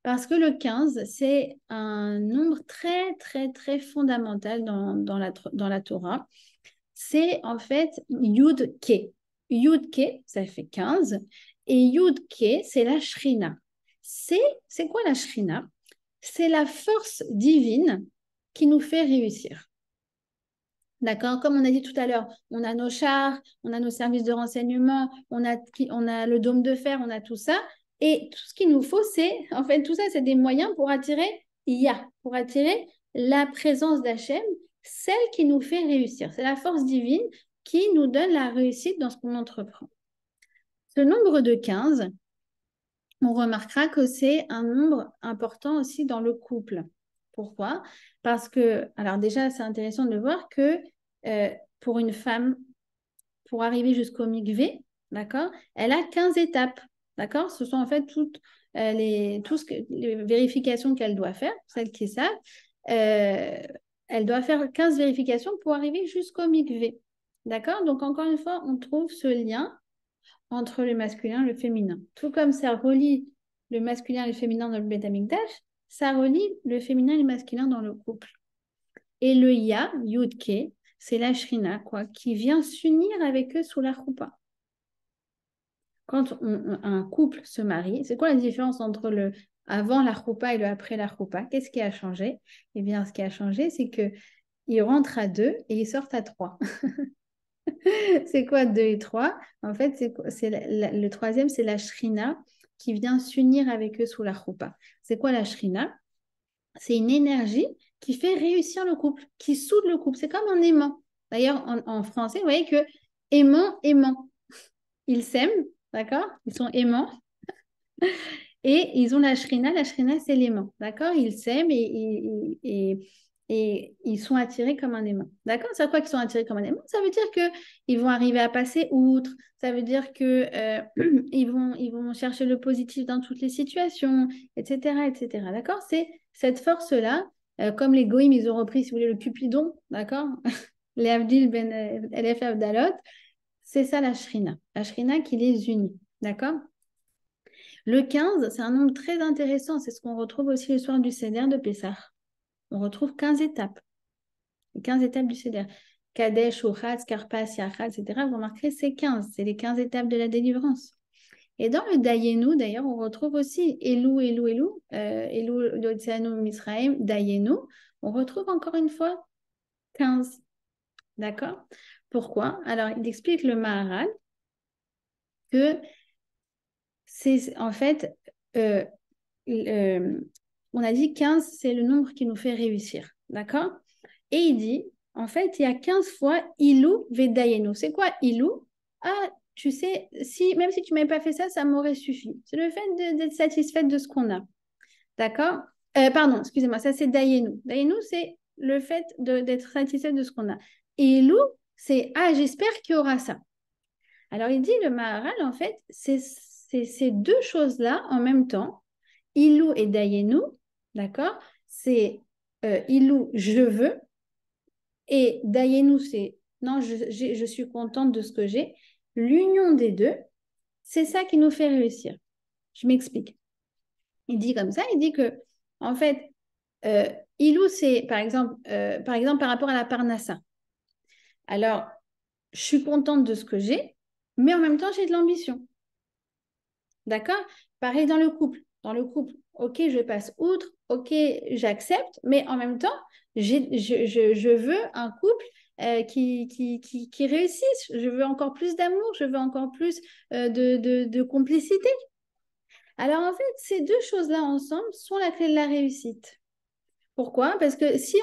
Parce que le 15, c'est un nombre très, très, très fondamental dans la Torah. C'est en fait Yud-Ke. Yud-Ke, ça fait 15. Et Yud-Ke, c'est la Shrina. C'est quoi la Shrina? C'est la force divine qui nous fait réussir. D'accord? Comme on a dit tout à l'heure, on a nos chars, on a nos services de renseignement, on a le dôme de fer, on a tout ça. Et tout ce qu'il nous faut, en fait, tout ça, c'est des moyens pour attirer pour attirer la présence d'Hachem, celle qui nous fait réussir. C'est la force divine qui nous donne la réussite dans ce qu'on entreprend. Ce nombre de 15, on remarquera que c'est un nombre important aussi dans le couple. Pourquoi? Parce que, alors déjà, c'est intéressant de voir que pour une femme, pour arriver jusqu'au mikvé, d'accord, elle a 15 étapes, d'accord? Ce sont en fait toutes les vérifications qu'elle doit faire, celles qui savent. Elle doit faire 15 vérifications pour arriver jusqu'au mikvé, d'accord? Donc, encore une fois, on trouve ce lien entre le masculin et le féminin. Tout comme ça relie le masculin et le féminin dans le Beth Amikdash, ça relie le féminin et le masculin dans le couple. Et le Yud-Ke, c'est la Shrina, qui vient s'unir avec eux sous la choupa. Quand un couple se marie, c'est quoi la différence entre le avant la choupa et le après la choupa? Qu'est-ce qui a changé? Eh bien, ce qui a changé, c'est qu'ils rentrent à 2 et ils sortent à 3. C'est quoi 2 et 3? En fait, le troisième, c'est la Shrina qui vient s'unir avec eux sous la choupa. C'est quoi la Shrina? C'est une énergie qui fait réussir le couple, qui soude le couple. C'est comme un aimant. D'ailleurs, en français, vous voyez que aimant, aimant. Ils s'aiment, d'accord? Ils sont aimants. Et ils ont la shrina, c'est l'aimant, d'accord? Ils s'aiment et ils sont attirés comme un aimant, d'accord? C'est à quoi qu'ils sont attirés comme un aimant? Ça veut dire qu'ils vont arriver à passer outre, ça veut dire que ils vont chercher le positif dans toutes les situations, etc., etc., d'accord? C'est cette force-là, comme les goïms, ils ont repris, si vous voulez, le Cupidon, d'accord? Les Avdil ben Elef Avdalot, c'est ça la shrina qui les unit, d'accord? Le 15, c'est un nombre très intéressant. C'est ce qu'on retrouve aussi le soir du Seder de Pessah. On retrouve 15 étapes. Les 15 étapes du Seder. Kadesh, Uchatz, Karpas, Yachatz, etc. Vous remarquerez, c'est 15. C'est les 15 étapes de la délivrance. Et dans le Dayenu, d'ailleurs, on retrouve aussi Elou, Elou, Elou, Elou, Lotzianu, Misraim, Dayenu. On retrouve encore une fois 15. D'accord? Pourquoi? Alors, il explique le Maharal que c'est en fait, euh, euh, on a dit 15, c'est le nombre qui nous fait réussir. D'accord? Et il dit, en fait, il y a 15 fois Ilou Vedayenu. C'est quoi Ilou? Ah, tu sais, si, même si tu ne m'avais pas fait ça, ça m'aurait suffi. C'est le fait d'être satisfaite de ce qu'on a. D'accord? Pardon, excusez-moi, ça c'est Dayenu. Dayenu, c'est le fait d'être satisfaite de ce qu'on a. Et Ilou, c'est ah, j'espère qu'il y aura ça. Alors, il dit le Maharal, en fait, c'est ces deux choses-là en même temps, Ilou et Dayenu, d'accord? C'est Ilou, je veux, et Dayenu, c'est non, je suis contente de ce que j'ai. L'union des deux, c'est ça qui nous fait réussir. Je m'explique. Il dit comme ça, il dit que, en fait, euh, Ilou, c'est par exemple, par rapport à la Parnassa. Alors, je suis contente de ce que j'ai, mais en même temps, j'ai de l'ambition. D'accord? Pareil dans le couple. Dans le couple, ok, je passe outre, ok, j'accepte, mais en même temps, je veux un couple qui réussisse. Je veux encore plus d'amour, je veux encore plus de complicité. Alors en fait, ces deux choses-là ensemble sont la clé de la réussite. Pourquoi? Parce que si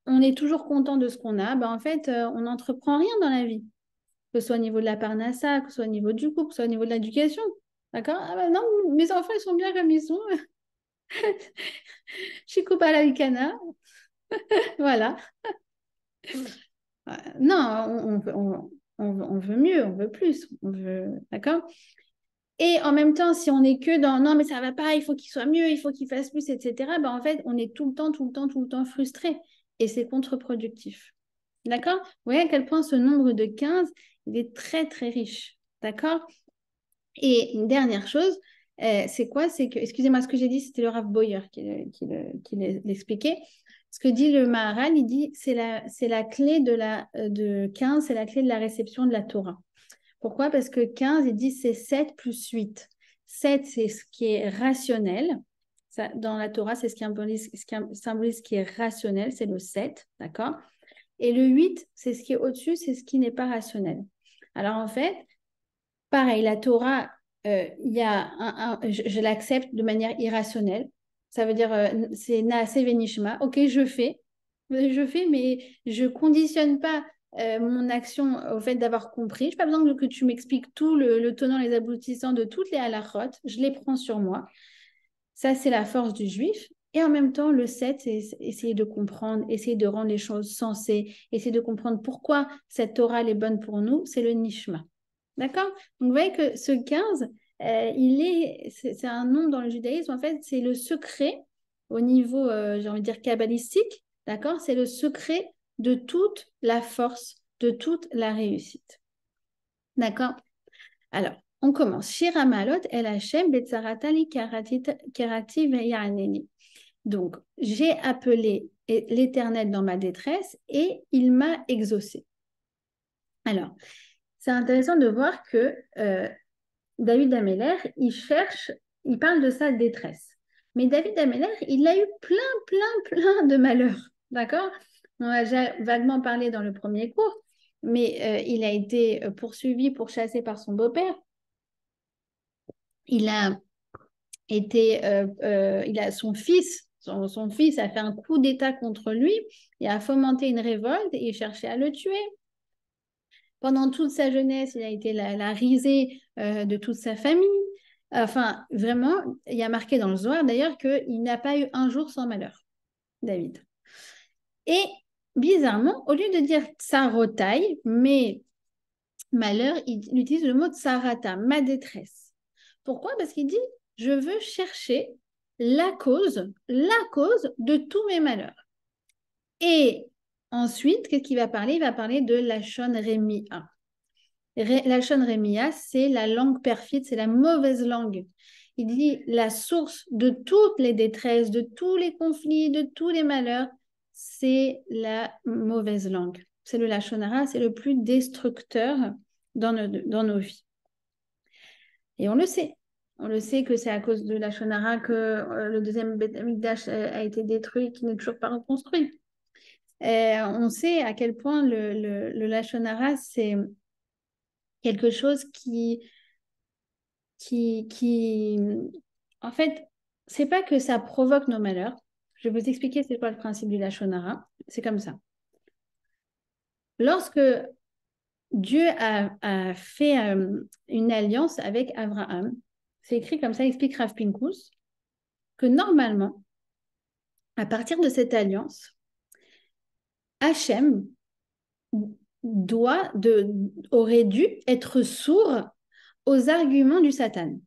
on est toujours content de ce qu'on a, ben en fait, on n'entreprend rien dans la vie, que ce soit au niveau de la parnassa, que ce soit au niveau du couple, que ce soit au niveau de l'éducation. D'accord? Ah bah non, mes enfants, ils sont bien comme ils sont. Je suis coupée à la Vicana. Voilà. Non, on veut mieux, on veut plus. On veut... D'accord? Et en même temps, si on est que dans non, mais ça va pas, il faut qu'il soit mieux, il faut qu'il fasse plus, etc., ben en fait, on est tout le temps, tout le temps, tout le temps frustré. Et c'est contre-productif. D'accord? Vous voyez à quel point ce nombre de 15, il est très, très riche. D'accord? Et une dernière chose, c'est quoi? C'est que, excusez-moi, ce que j'ai dit, c'était le Rav Boyer qui l'expliquait. Ce que dit le Maharal, il dit c'est la clé de 15, c'est la clé de la réception de la Torah. Pourquoi? Parce que 15, il dit c'est 7 plus 8. 7, c'est ce qui est rationnel. Ça, dans la Torah, c'est ce qui symbolise ce qui est rationnel, c'est le 7, d'accord? Et le 8, c'est ce qui est au-dessus, c'est ce qui n'est pas rationnel. Alors en fait, pareil, la Torah, il y a je l'accepte de manière irrationnelle. Ça veut dire, c'est Naase Venishma. Ok, je fais, mais je conditionne pas mon action au fait d'avoir compris. Je n'ai pas besoin que tu m'expliques tout le tenant, les aboutissants de toutes les halachot. Je les prends sur moi. Ça, c'est la force du juif. Et en même temps, le 7, c'est essayer de comprendre, essayer de rendre les choses sensées, essayer de comprendre pourquoi cette Torah elle est bonne pour nous. C'est le nishma. D'accord? Donc, vous voyez que ce 15, c'est un nombre dans le judaïsme, en fait, c'est le secret au niveau, j'ai envie de dire, kabbalistique, d'accord? C'est le secret de toute la force, de toute la réussite. D'accord? Alors, on commence. Shira malot el Hashem betzaratali kerati ve'yaneni. Donc, j'ai appelé l'Éternel dans ma détresse et il m'a exaucé. Alors, c'est intéressant de voir que David Ameller, il parle de sa détresse. Mais David Ameller, il a eu plein de malheurs. D'accord? On a déjà vaguement parlé dans le premier cours, mais il a été poursuivi, pourchassé par son beau-père. Il a été, il a son fils Son fils a fait un coup d'État contre lui et a fomenté une révolte et cherchait à le tuer. Pendant toute sa jeunesse, il a été la risée de toute sa famille. Enfin, vraiment, il y a marqué dans le Zohar d'ailleurs qu'il n'a pas eu un jour sans malheur, David. Et bizarrement, au lieu de dire tsarotai, mais malheur, il utilise le mot tsarata, ma détresse. Pourquoi? Parce qu'il dit, je veux chercher la cause de tous mes malheurs. Et ensuite, qu'est-ce qu'il va parler? Il va parler de Lachon Rémia. Lachon Rémia, c'est la langue perfide, c'est la mauvaise langue. Il dit la source de toutes les détresses, de tous les conflits, de tous les malheurs, c'est la mauvaise langue. C'est le Lachon Hara, c'est le plus destructeur dans nos vies. Et on le sait. On le sait que c'est à cause de Lachon Hara que le deuxième Beth Amikdash a été détruit, qui n'est toujours pas reconstruit. On sait à quel point le Lachon Hara, c'est quelque chose qui... En fait, c'est pas que ça provoque nos malheurs. Je vais vous expliquer c'est quoi le principe du Lachon Hara. C'est comme ça. Lorsque Dieu a fait une alliance avec Abraham, c'est écrit comme ça, explique Rav Pinkus, que normalement, à partir de cette alliance, Hachem aurait dû être sourd aux arguments du Satan.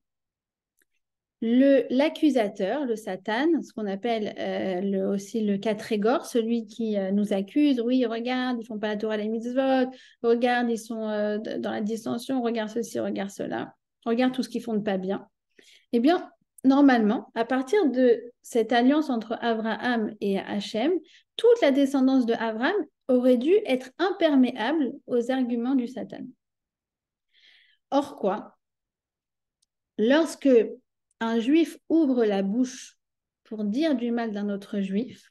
L'accusateur, le Satan, ce qu'on appelle aussi le Katrégor, celui qui nous accuse, oui, regarde, ils font pas la Torah les mitzvot, regarde, ils sont dans la dissension, regarde ceci, regarde cela, regarde tout ce qu'ils font de pas bien. Eh bien, normalement, à partir de cette alliance entre Abraham et Hachem, toute la descendance de Abraham aurait dû être imperméable aux arguments du Satan. Or quoi? Lorsque un juif ouvre la bouche pour dire du mal d'un autre juif,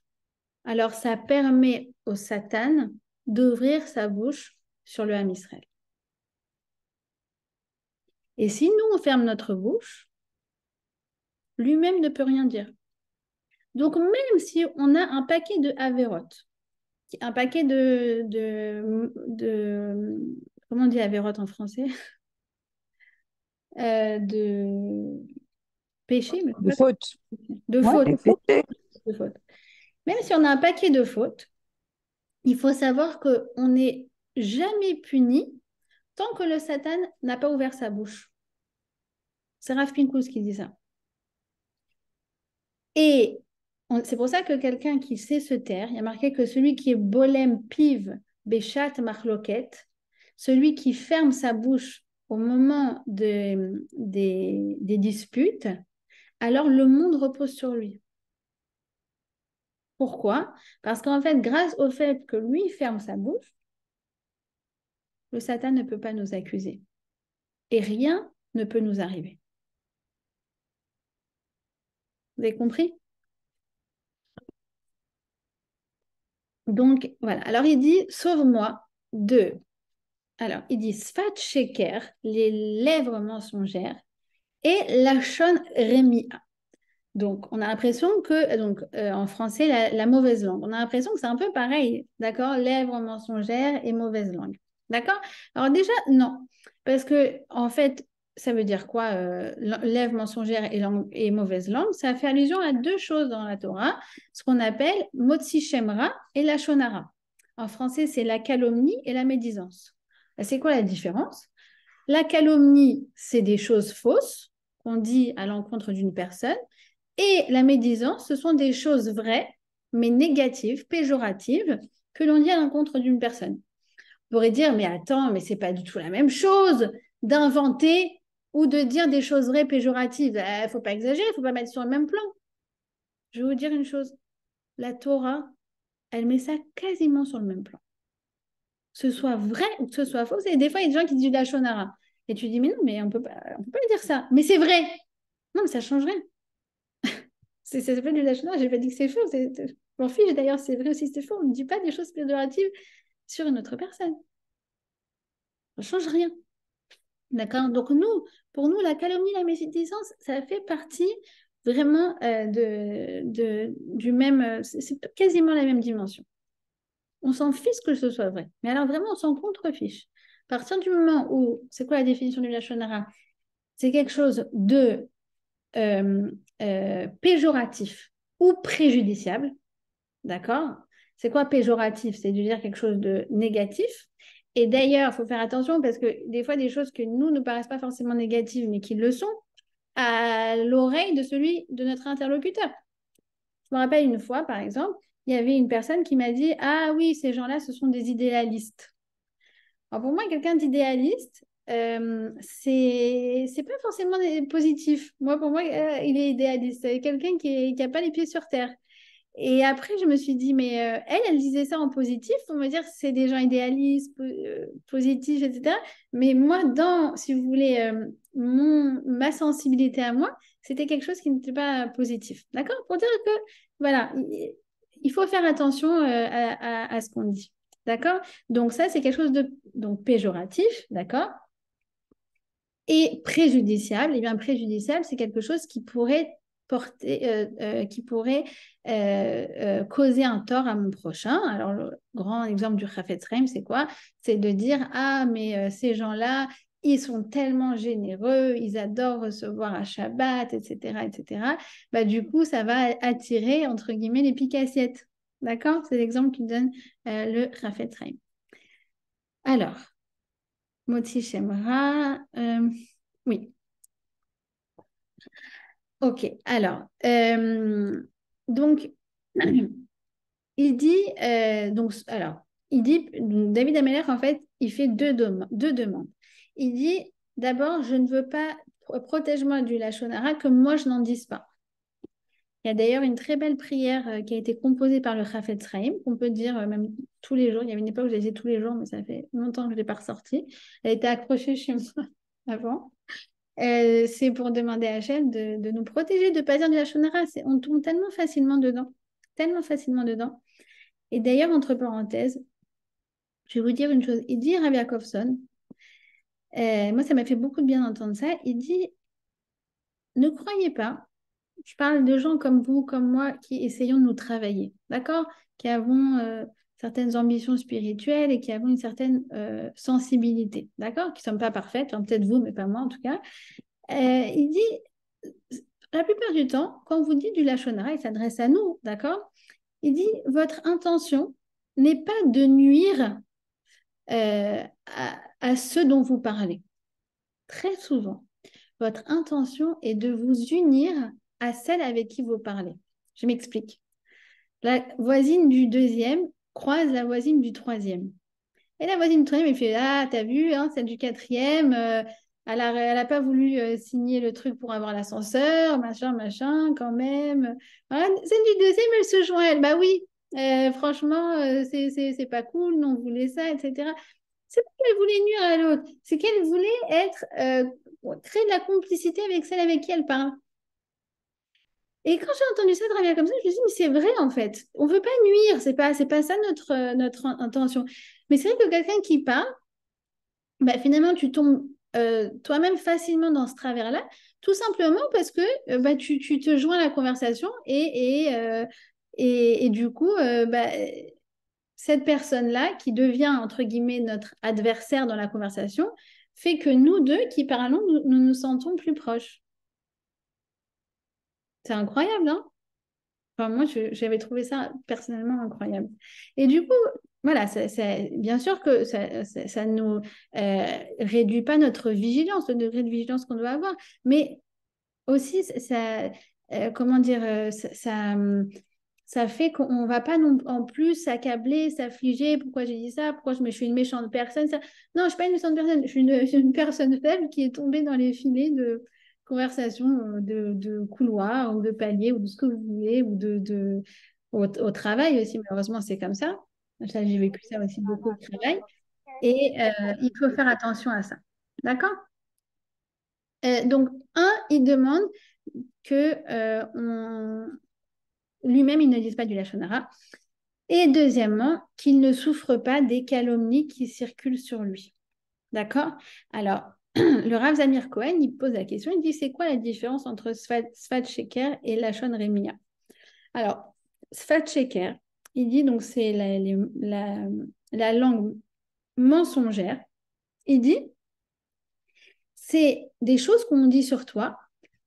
alors ça permet au Satan d'ouvrir sa bouche sur le Ham Israël. Et si nous, on ferme notre bouche, lui-même ne peut rien dire. Donc, même si on a un paquet de Averot, un paquet comment on dit Averot en français? De péché, mais De faute. de Ouais, faute. et péché. De faute. Même si on a un paquet de fautes, il faut savoir qu'on n'est jamais puni tant que le Satan n'a pas ouvert sa bouche. C'est Rav Pinkus qui dit ça. Et c'est pour ça que quelqu'un qui sait se taire, il y a marqué que celui qui est bolem piv béchat marloquet, celui qui ferme sa bouche au moment des disputes, alors le monde repose sur lui. Pourquoi? Parce qu'en fait, grâce au fait que lui ferme sa bouche, le Satan ne peut pas nous accuser. Et rien ne peut nous arriver. Vous avez compris? Donc, voilà. Alors, il dit, sauve-moi de... Alors, il dit, Sfat Sheker, les lèvres mensongères, et Lachon Remia. Donc, on a l'impression que, en français, la mauvaise langue. On a l'impression que c'est un peu pareil, d'accord? Lèvres mensongères et mauvaise langue. D'accord? Alors déjà, non. Parce que, en fait, ça veut dire quoi, lèvres mensongères et mauvaise langue? Ça fait allusion à deux choses dans la Torah, ce qu'on appelle Motsi Shemra et la Shonara. En français, c'est la calomnie et la médisance. C'est quoi la différence? La calomnie, c'est des choses fausses qu'on dit à l'encontre d'une personne. Et la médisance, ce sont des choses vraies, mais négatives, péjoratives, que l'on dit à l'encontre d'une personne. On pourrait dire, mais attends, mais c'est pas du tout la même chose d'inventer ou de dire des choses vraies péjoratives. Il faut pas exagérer, il faut pas mettre sur le même plan. Je vais vous dire une chose, la Torah, elle met ça quasiment sur le même plan. Que ce soit vrai ou que ce soit faux. Et des fois, il y a des gens qui disent du lachonara. Et tu dis, mais non, mais on peut pas dire ça. Mais c'est vrai. Non, mais ça change rien. Ça s'appelle du lachonara. J'ai pas dit que c'est faux. Je m'en fiche d'ailleurs, c'est vrai aussi, c'est faux. On ne dit pas des choses péjoratives sur une autre personne. Ça ne change rien. D'accord? Donc pour nous, la calomnie, la médisance, ça fait partie vraiment du même, c'est quasiment la même dimension. On s'en fiche que ce soit vrai. Mais alors vraiment, on s'en contrefiche. À partir du moment où, c'est quoi la définition du Lachon Hara? C'est quelque chose de péjoratif ou préjudiciable, d'accord? C'est quoi péjoratif? C'est de dire quelque chose de négatif. Et d'ailleurs, il faut faire attention parce que des fois, des choses que nous ne paraissent pas forcément négatives, mais qui le sont, à l'oreille de celui de notre interlocuteur. Je me rappelle une fois, par exemple, il y avait une personne qui m'a dit, ah oui, ces gens-là, ce sont des idéalistes. Alors pour moi, quelqu'un d'idéaliste, c'est pas forcément positif. Moi, pour moi, il est idéaliste. C'est quelqu'un qui a pas les pieds sur terre. Et après, je me suis dit, mais elle disait ça en positif pour me dire que c'est des gens idéalistes, positifs, etc. Mais moi, si vous voulez, ma sensibilité à moi, c'était quelque chose qui n'était pas positif. D'accord? Pour dire que, voilà, il faut faire attention à ce qu'on dit. D'accord? Donc ça, c'est quelque chose de donc, péjoratif, d'accord? Et préjudiciable. Et bien, préjudiciable, c'est quelque chose qui pourrait causer un tort à mon prochain. Alors, le grand exemple du Chafetz Chaim, c'est quoi? C'est de dire, ah, mais ces gens-là, ils sont tellement généreux, ils adorent recevoir à Shabbat, etc., etc. Bah, du coup, ça va attirer, entre guillemets, les piques-assiettes. D'accord? C'est l'exemple qui donne le Chafetz Chaim. Alors, Moti Shemra, oui. Ok, alors, donc, il dit, David Ameller, en fait, il fait deux demandes. Il dit, d'abord, je ne veux pas, protège-moi du Lachon Hara, que moi, je n'en dise pas. Il y a d'ailleurs une très belle prière qui a été composée par le Chafetz Chaim, qu'on peut dire même tous les jours. Il y avait une époque où je la disais tous les jours, mais ça fait longtemps que je ne l'ai pas ressortie. Elle était accrochée chez moi avant. C'est pour demander à Hachem de nous protéger, de ne pas dire du Lachon Hara. On tombe tellement facilement dedans. Tellement facilement dedans. Et d'ailleurs, entre parenthèses, je vais vous dire une chose. Il dit, Rabbi Yaakovson, moi, ça m'a fait beaucoup de bien d'entendre ça. Il dit, ne croyez pas, je parle de gens comme vous, comme moi, qui essayons de nous travailler, d'accord? Qui avons certaines ambitions spirituelles et qui avons une certaine sensibilité, d'accord? Qui ne sommes pas parfaites, hein, peut-être vous, mais pas moi en tout cas. Il dit, la plupart du temps, quand vous dites du Lachon Hara, il s'adresse à nous, d'accord? Il dit, votre intention n'est pas de nuire à ceux dont vous parlez. Très souvent, votre intention est de vous unir à celle avec qui vous parlez. Je m'explique. La voisine du deuxième croise la voisine du troisième. Et la voisine du troisième, elle fait, ah, t'as vu, hein, celle du quatrième, elle a pas voulu signer le truc pour avoir l'ascenseur, machin, quand même. Voilà. Celle du deuxième, elle se joint à elle. Bah oui, franchement, c'est pas cool, non, on voulait ça, etc. C'est pas qu'elle voulait nuire à l'autre, c'est qu'elle voulait créer de la complicité avec celle avec qui elle parle. Et quand j'ai entendu ça de comme ça, je me suis dit, mais c'est vrai en fait. On ne veut pas nuire, c'est pas ça notre intention. Mais c'est vrai que quelqu'un qui parle, bah, finalement, tu tombes toi-même facilement dans ce travers-là, tout simplement parce que bah, tu te joins à la conversation et du coup, bah, cette personne-là, qui devient, entre guillemets, notre adversaire dans la conversation, fait que nous deux qui parlons, nous nous sentons plus proches. C'est incroyable, hein? Enfin, moi, j'avais trouvé ça personnellement incroyable. Et du coup, voilà, bien sûr que ça nous réduit pas notre vigilance, le degré de vigilance qu'on doit avoir, mais aussi, comment dire, ça fait qu'on ne va pas en plus s'accabler, s'affliger. Pourquoi j'ai dit ça? Pourquoi je suis une méchante personne? Ça... Non, je ne suis pas une méchante personne. Je suis une personne faible qui est tombée dans les filets de conversation de couloir ou de palier ou de ce que vous voulez ou au travail aussi. Malheureusement, c'est comme ça. Ça, j'ai vécu ça aussi beaucoup au travail. Et il faut faire attention à ça. D'accord? Donc, il demande que lui-même, il ne dise pas du Lachon Hara. Et deuxièmement, qu'il ne souffre pas des calomnies qui circulent sur lui. D'accord? Alors, le Rav Zamir Cohen, il pose la question, il dit, c'est quoi la différence entre Sfat Sheker et Lachon Remia? Alors, Sfat Sheker, il dit, donc c'est la langue mensongère. Il dit, c'est des choses qu'on dit sur toi,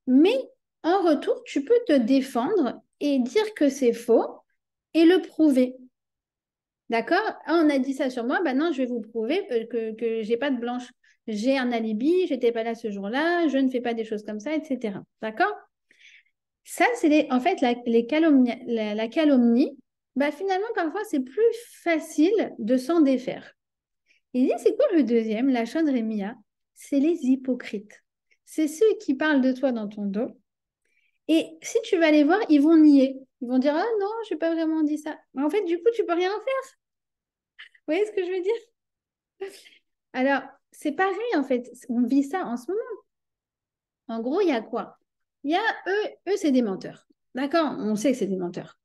mais en retour, tu peux te défendre et dire que c'est faux et le prouver. D'accord? Ah, on a dit ça sur moi, ben non, je vais vous prouver que j'ai pas de blanche. J'ai un alibi, j'étais pas là ce jour-là, je ne fais pas des choses comme ça, etc. D'accord? Ça, c'est en fait la calomnie. Bah, finalement, parfois, c'est plus facile de s'en défaire. Il dit, c'est quoi le deuxième, la Rémia? C'est les hypocrites. C'est ceux qui parlent de toi dans ton dos. Et si tu vas les voir, ils vont nier. Ils vont dire, ah non, je n'ai pas vraiment dit ça. Mais en fait, du coup, tu peux rien faire. Vous voyez ce que je veux dire? Alors, c'est pareil, en fait. On vit ça en ce moment. En gros, il y a quoi? Il y a eux, c'est des menteurs. D'accord? On sait que c'est des menteurs.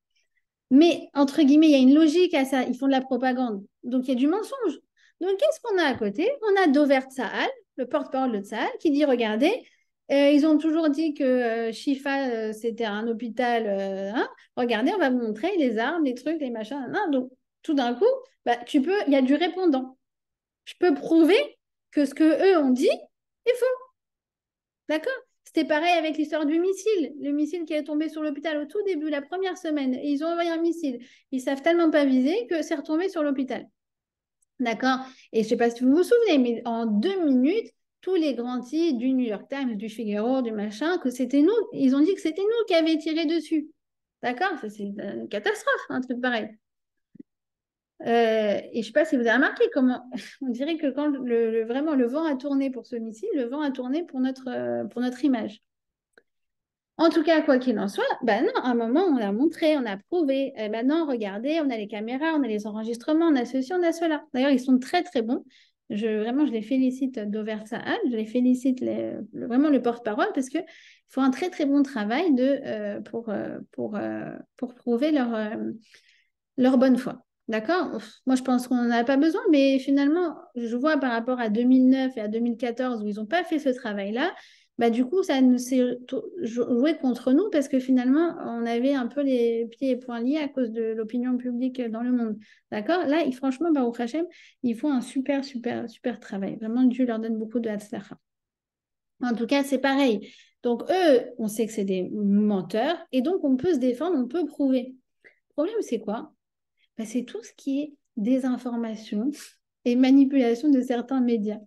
Mais, entre guillemets, il y a une logique à ça. Ils font de la propagande. Donc, il y a du mensonge. Donc, qu'est-ce qu'on a à côté? On a Dover Tsahal, le porte-parole de Tsahal, qui dit, regardez, ils ont toujours dit que Shifa, c'était un hôpital. Hein. Regardez, on va vous montrer les armes, les trucs, les machins. Hein. Donc, tout d'un coup, bah, il y a du répondant. Je peux prouver que ce que eux ont dit est faux. D'accord? C'était pareil avec l'histoire du missile. Le missile qui est tombé sur l'hôpital au tout début, la première semaine. Ils ont envoyé un missile. Ils savent tellement pas viser que c'est retombé sur l'hôpital. D'accord? Et je ne sais pas si vous vous souvenez, mais en 2 minutes, tous les grands titres du New York Times, du Figaro, du machin, que c'était nous. Ils ont dit que c'était nous qui avions tiré dessus. D'accord? C'est une catastrophe, un truc pareil. Et je ne sais pas si vous avez remarqué comment on dirait que quand vraiment le vent a tourné pour ce missile, le vent a tourné pour notre image. En tout cas, quoi qu'il en soit, ben non, à un moment, on a montré, on a prouvé. Maintenant, regardez, on a les caméras, on a les enregistrements, on a ceci, on a cela. D'ailleurs, ils sont très, très bons. Vraiment, je les félicite Dover Sahal, je les félicite vraiment le porte-parole parce qu'ils font un très, très bon travail pour prouver leur bonne foi. D'accord? Moi, je pense qu'on n'en a pas besoin, mais finalement, je vois par rapport à 2009 et à 2014 où ils n'ont pas fait ce travail-là, bah, du coup, ça nous s'est joué contre nous parce que finalement, on avait un peu les pieds et poings liés à cause de l'opinion publique dans le monde. D'accord? Là, franchement, Baruch Hashem, ils font un super, super, super travail. Vraiment, Dieu leur donne beaucoup de hatzlacha. En tout cas, c'est pareil. Donc, eux, on sait que c'est des menteurs et donc on peut se défendre, on peut prouver. Le problème, c'est quoi? Ben, c'est tout ce qui est désinformation et manipulation de certains médias.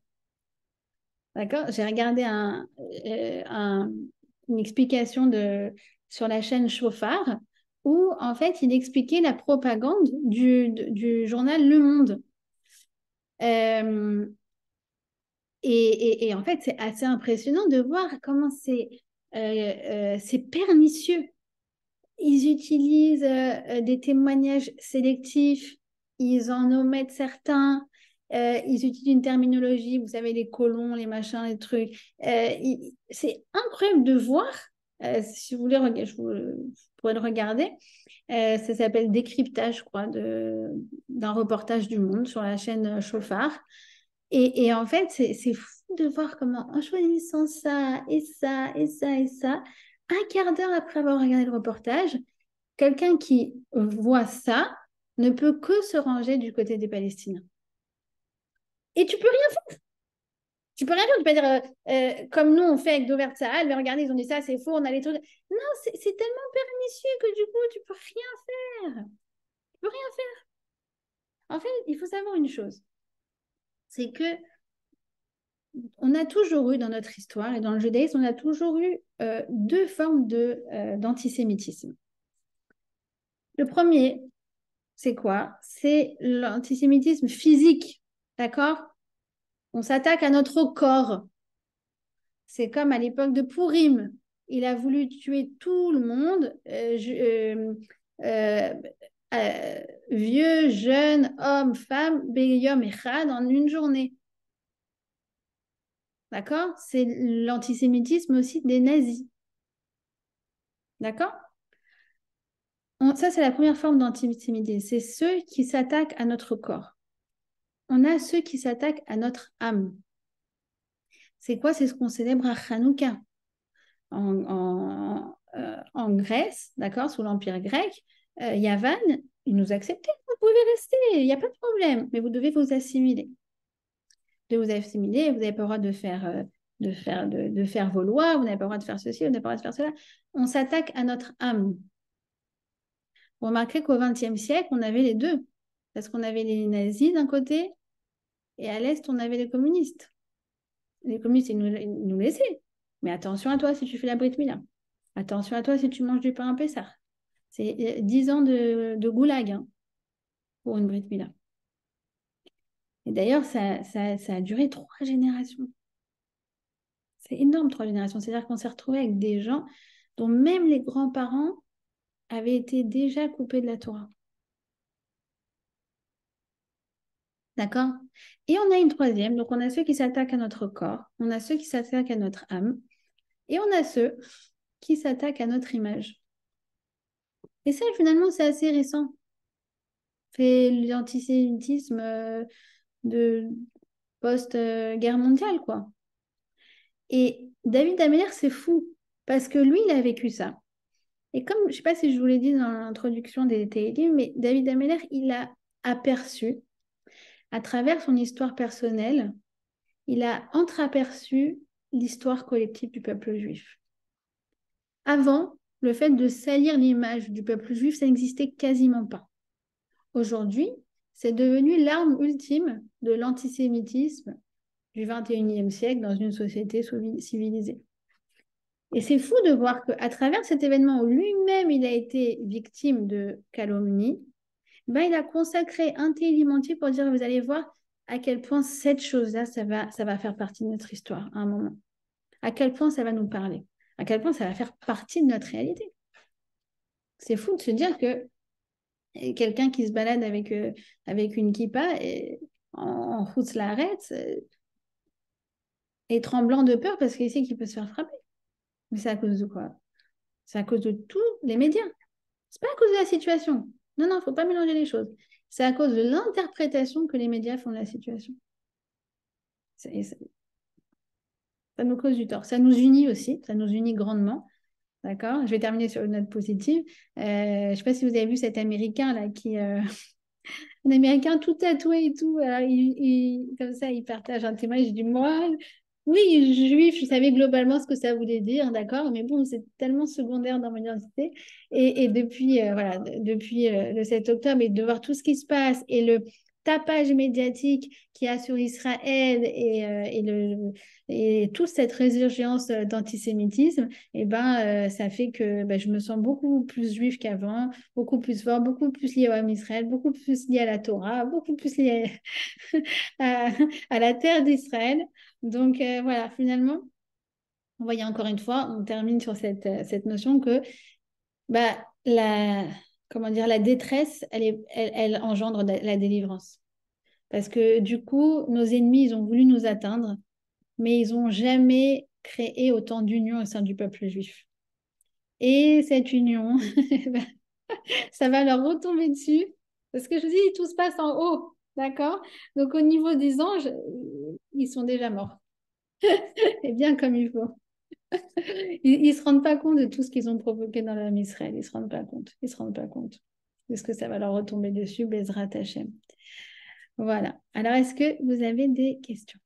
D'accord? J'ai regardé une explication sur la chaîne Chauffard où, en fait, il expliquait la propagande du journal Le Monde. Euh, et en fait, c'est assez impressionnant de voir comment c'est pernicieux. Ils utilisent des témoignages sélectifs, ils en omettent certains, ils utilisent une terminologie, vous savez, les colons, les machins, les trucs. C'est incroyable de voir, si vous voulez, vous pourrez le regarder. Ça s'appelle Décryptage, je crois, d'un reportage du Monde sur la chaîne Chauffard. Et en fait, c'est fou de voir comment, en choisissant ça, et ça, et ça, et ça, un quart d'heure après avoir regardé le reportage, quelqu'un qui voit ça ne peut que se ranger du côté des Palestiniens. Et tu peux rien faire. Tu peux rien faire. Tu peux pas dire, comme nous, on fait avec Dover Tsahal, mais regardez, ils ont dit ça, c'est faux, on a les trucs. Non, c'est tellement pernicieux que du coup, tu peux rien faire. Tu peux rien faire. En fait, il faut savoir une chose. C'est que on a toujours eu dans notre histoire et dans le judaïsme, on a toujours eu deux formes d'antisémitisme. Le premier, c'est quoi? C'est l'antisémitisme physique, d'accord? On s'attaque à notre corps. C'est comme à l'époque de Pourim. Il a voulu tuer tout le monde, euh, vieux, jeunes, hommes, femmes, Beyom et Chad en une journée. D'accord? C'est l'antisémitisme aussi des nazis. D'accord? Ça, c'est la première forme d'antisémitisme. C'est ceux qui s'attaquent à notre corps. On a ceux qui s'attaquent à notre âme. C'est quoi? C'est ce qu'on célèbre à Hanouka. En Grèce, d'accord, sous l'Empire grec, Yavan, ils nous acceptaient. Vous pouvez rester, il n'y a pas de problème, mais vous devez vous assimiler. Vous devez vous assimiler, vous n'avez pas le droit de faire vos lois, vous n'avez pas le droit de faire ceci, vous n'avez pas le droit de faire cela. On s'attaque à notre âme. Vous remarquerez qu'au XXe siècle, on avait les deux. Parce qu'on avait les nazis d'un côté, et à l'Est, on avait les communistes. Les communistes, ils nous laissaient. Mais attention à toi si tu fais la Brit Mila. Attention à toi si tu manges du pain à Pessah. C'est 10 ans de goulag hein, pour une Brit Mila. Et d'ailleurs, ça a duré 3 générations. C'est énorme, 3 générations. C'est-à-dire qu'on s'est retrouvé avec des gens dont même les grands-parents avaient été déjà coupés de la Torah. D'accord? Et on a une troisième. Donc, on a ceux qui s'attaquent à notre corps, on a ceux qui s'attaquent à notre âme, et on a ceux qui s'attaquent à notre image. Et ça, finalement, c'est assez récent. C'est l'antisémitisme de post-guerre mondiale, quoi. Et David Ameller, c'est fou, parce que lui, il a vécu ça. Et comme, je ne sais pas si je vous l'ai dit dans l'introduction des Télim, mais David Ameller, il a aperçu, à travers son histoire personnelle, il a entreaperçu l'histoire collective du peuple juif. Avant, le fait de salir l'image du peuple juif, ça n'existait quasiment pas. Aujourd'hui, c'est devenu l'arme ultime de l'antisémitisme du XXIe siècle dans une société civilisée. Et c'est fou de voir qu'à travers cet événement où lui-même il a été victime de calomnie, ben, il a consacré un télim entier pour dire, vous allez voir à quel point cette chose-là, ça va faire partie de notre histoire à un moment. À quel point ça va nous parler. À quel point ça va faire partie de notre réalité. C'est fou de se dire que quelqu'un qui se balade avec une kippa en route la arrête est tremblant de peur parce qu'il sait qu'il peut se faire frapper. Mais c'est à cause de quoi? C'est à cause de tous les médias. C'est pas à cause de la situation. Non, non, il ne faut pas mélanger les choses. C'est à cause de l'interprétation que les médias font de la situation. Ça nous cause du tort. Ça nous unit aussi, ça nous unit grandement. D'accord? Je vais terminer sur une note positive. Je ne sais pas si vous avez vu cet Américain là un Américain tout tatoué et tout. Alors, comme ça, il partage un témoignage du moi. Oui, juif, je savais globalement ce que ça voulait dire, d'accord, mais bon, c'est tellement secondaire dans mon identité. Et depuis, voilà, depuis le 7 octobre, et de voir tout ce qui se passe et le tapage médiatique qu'il y a sur Israël et toute cette résurgence d'antisémitisme, et ben, ça fait que ben, je me sens beaucoup plus juive qu'avant, beaucoup plus fort, beaucoup plus lié à Israël, beaucoup plus lié à la Torah, beaucoup plus lié à, à la terre d'Israël. Donc voilà, finalement, on voyait encore une fois, on termine sur cette notion que bah, comment dire, la détresse, elle engendre la délivrance. Parce que du coup, nos ennemis, ils ont voulu nous atteindre, mais ils n'ont jamais créé autant d'union au sein du peuple juif. Et cette union, ça va leur retomber dessus. Parce que je vous dis, tout se passe en haut, d'accord? Donc au niveau des anges, ils sont déjà morts. Et bien comme il faut. Ils ne se rendent pas compte de tout ce qu'ils ont provoqué dans l'âme Israël. Ils ne se rendent pas compte. Ils se rendent pas compte. Est-ce que ça va leur retomber dessus, Bezrat Hashem. Voilà. Alors, est-ce que vous avez des questions?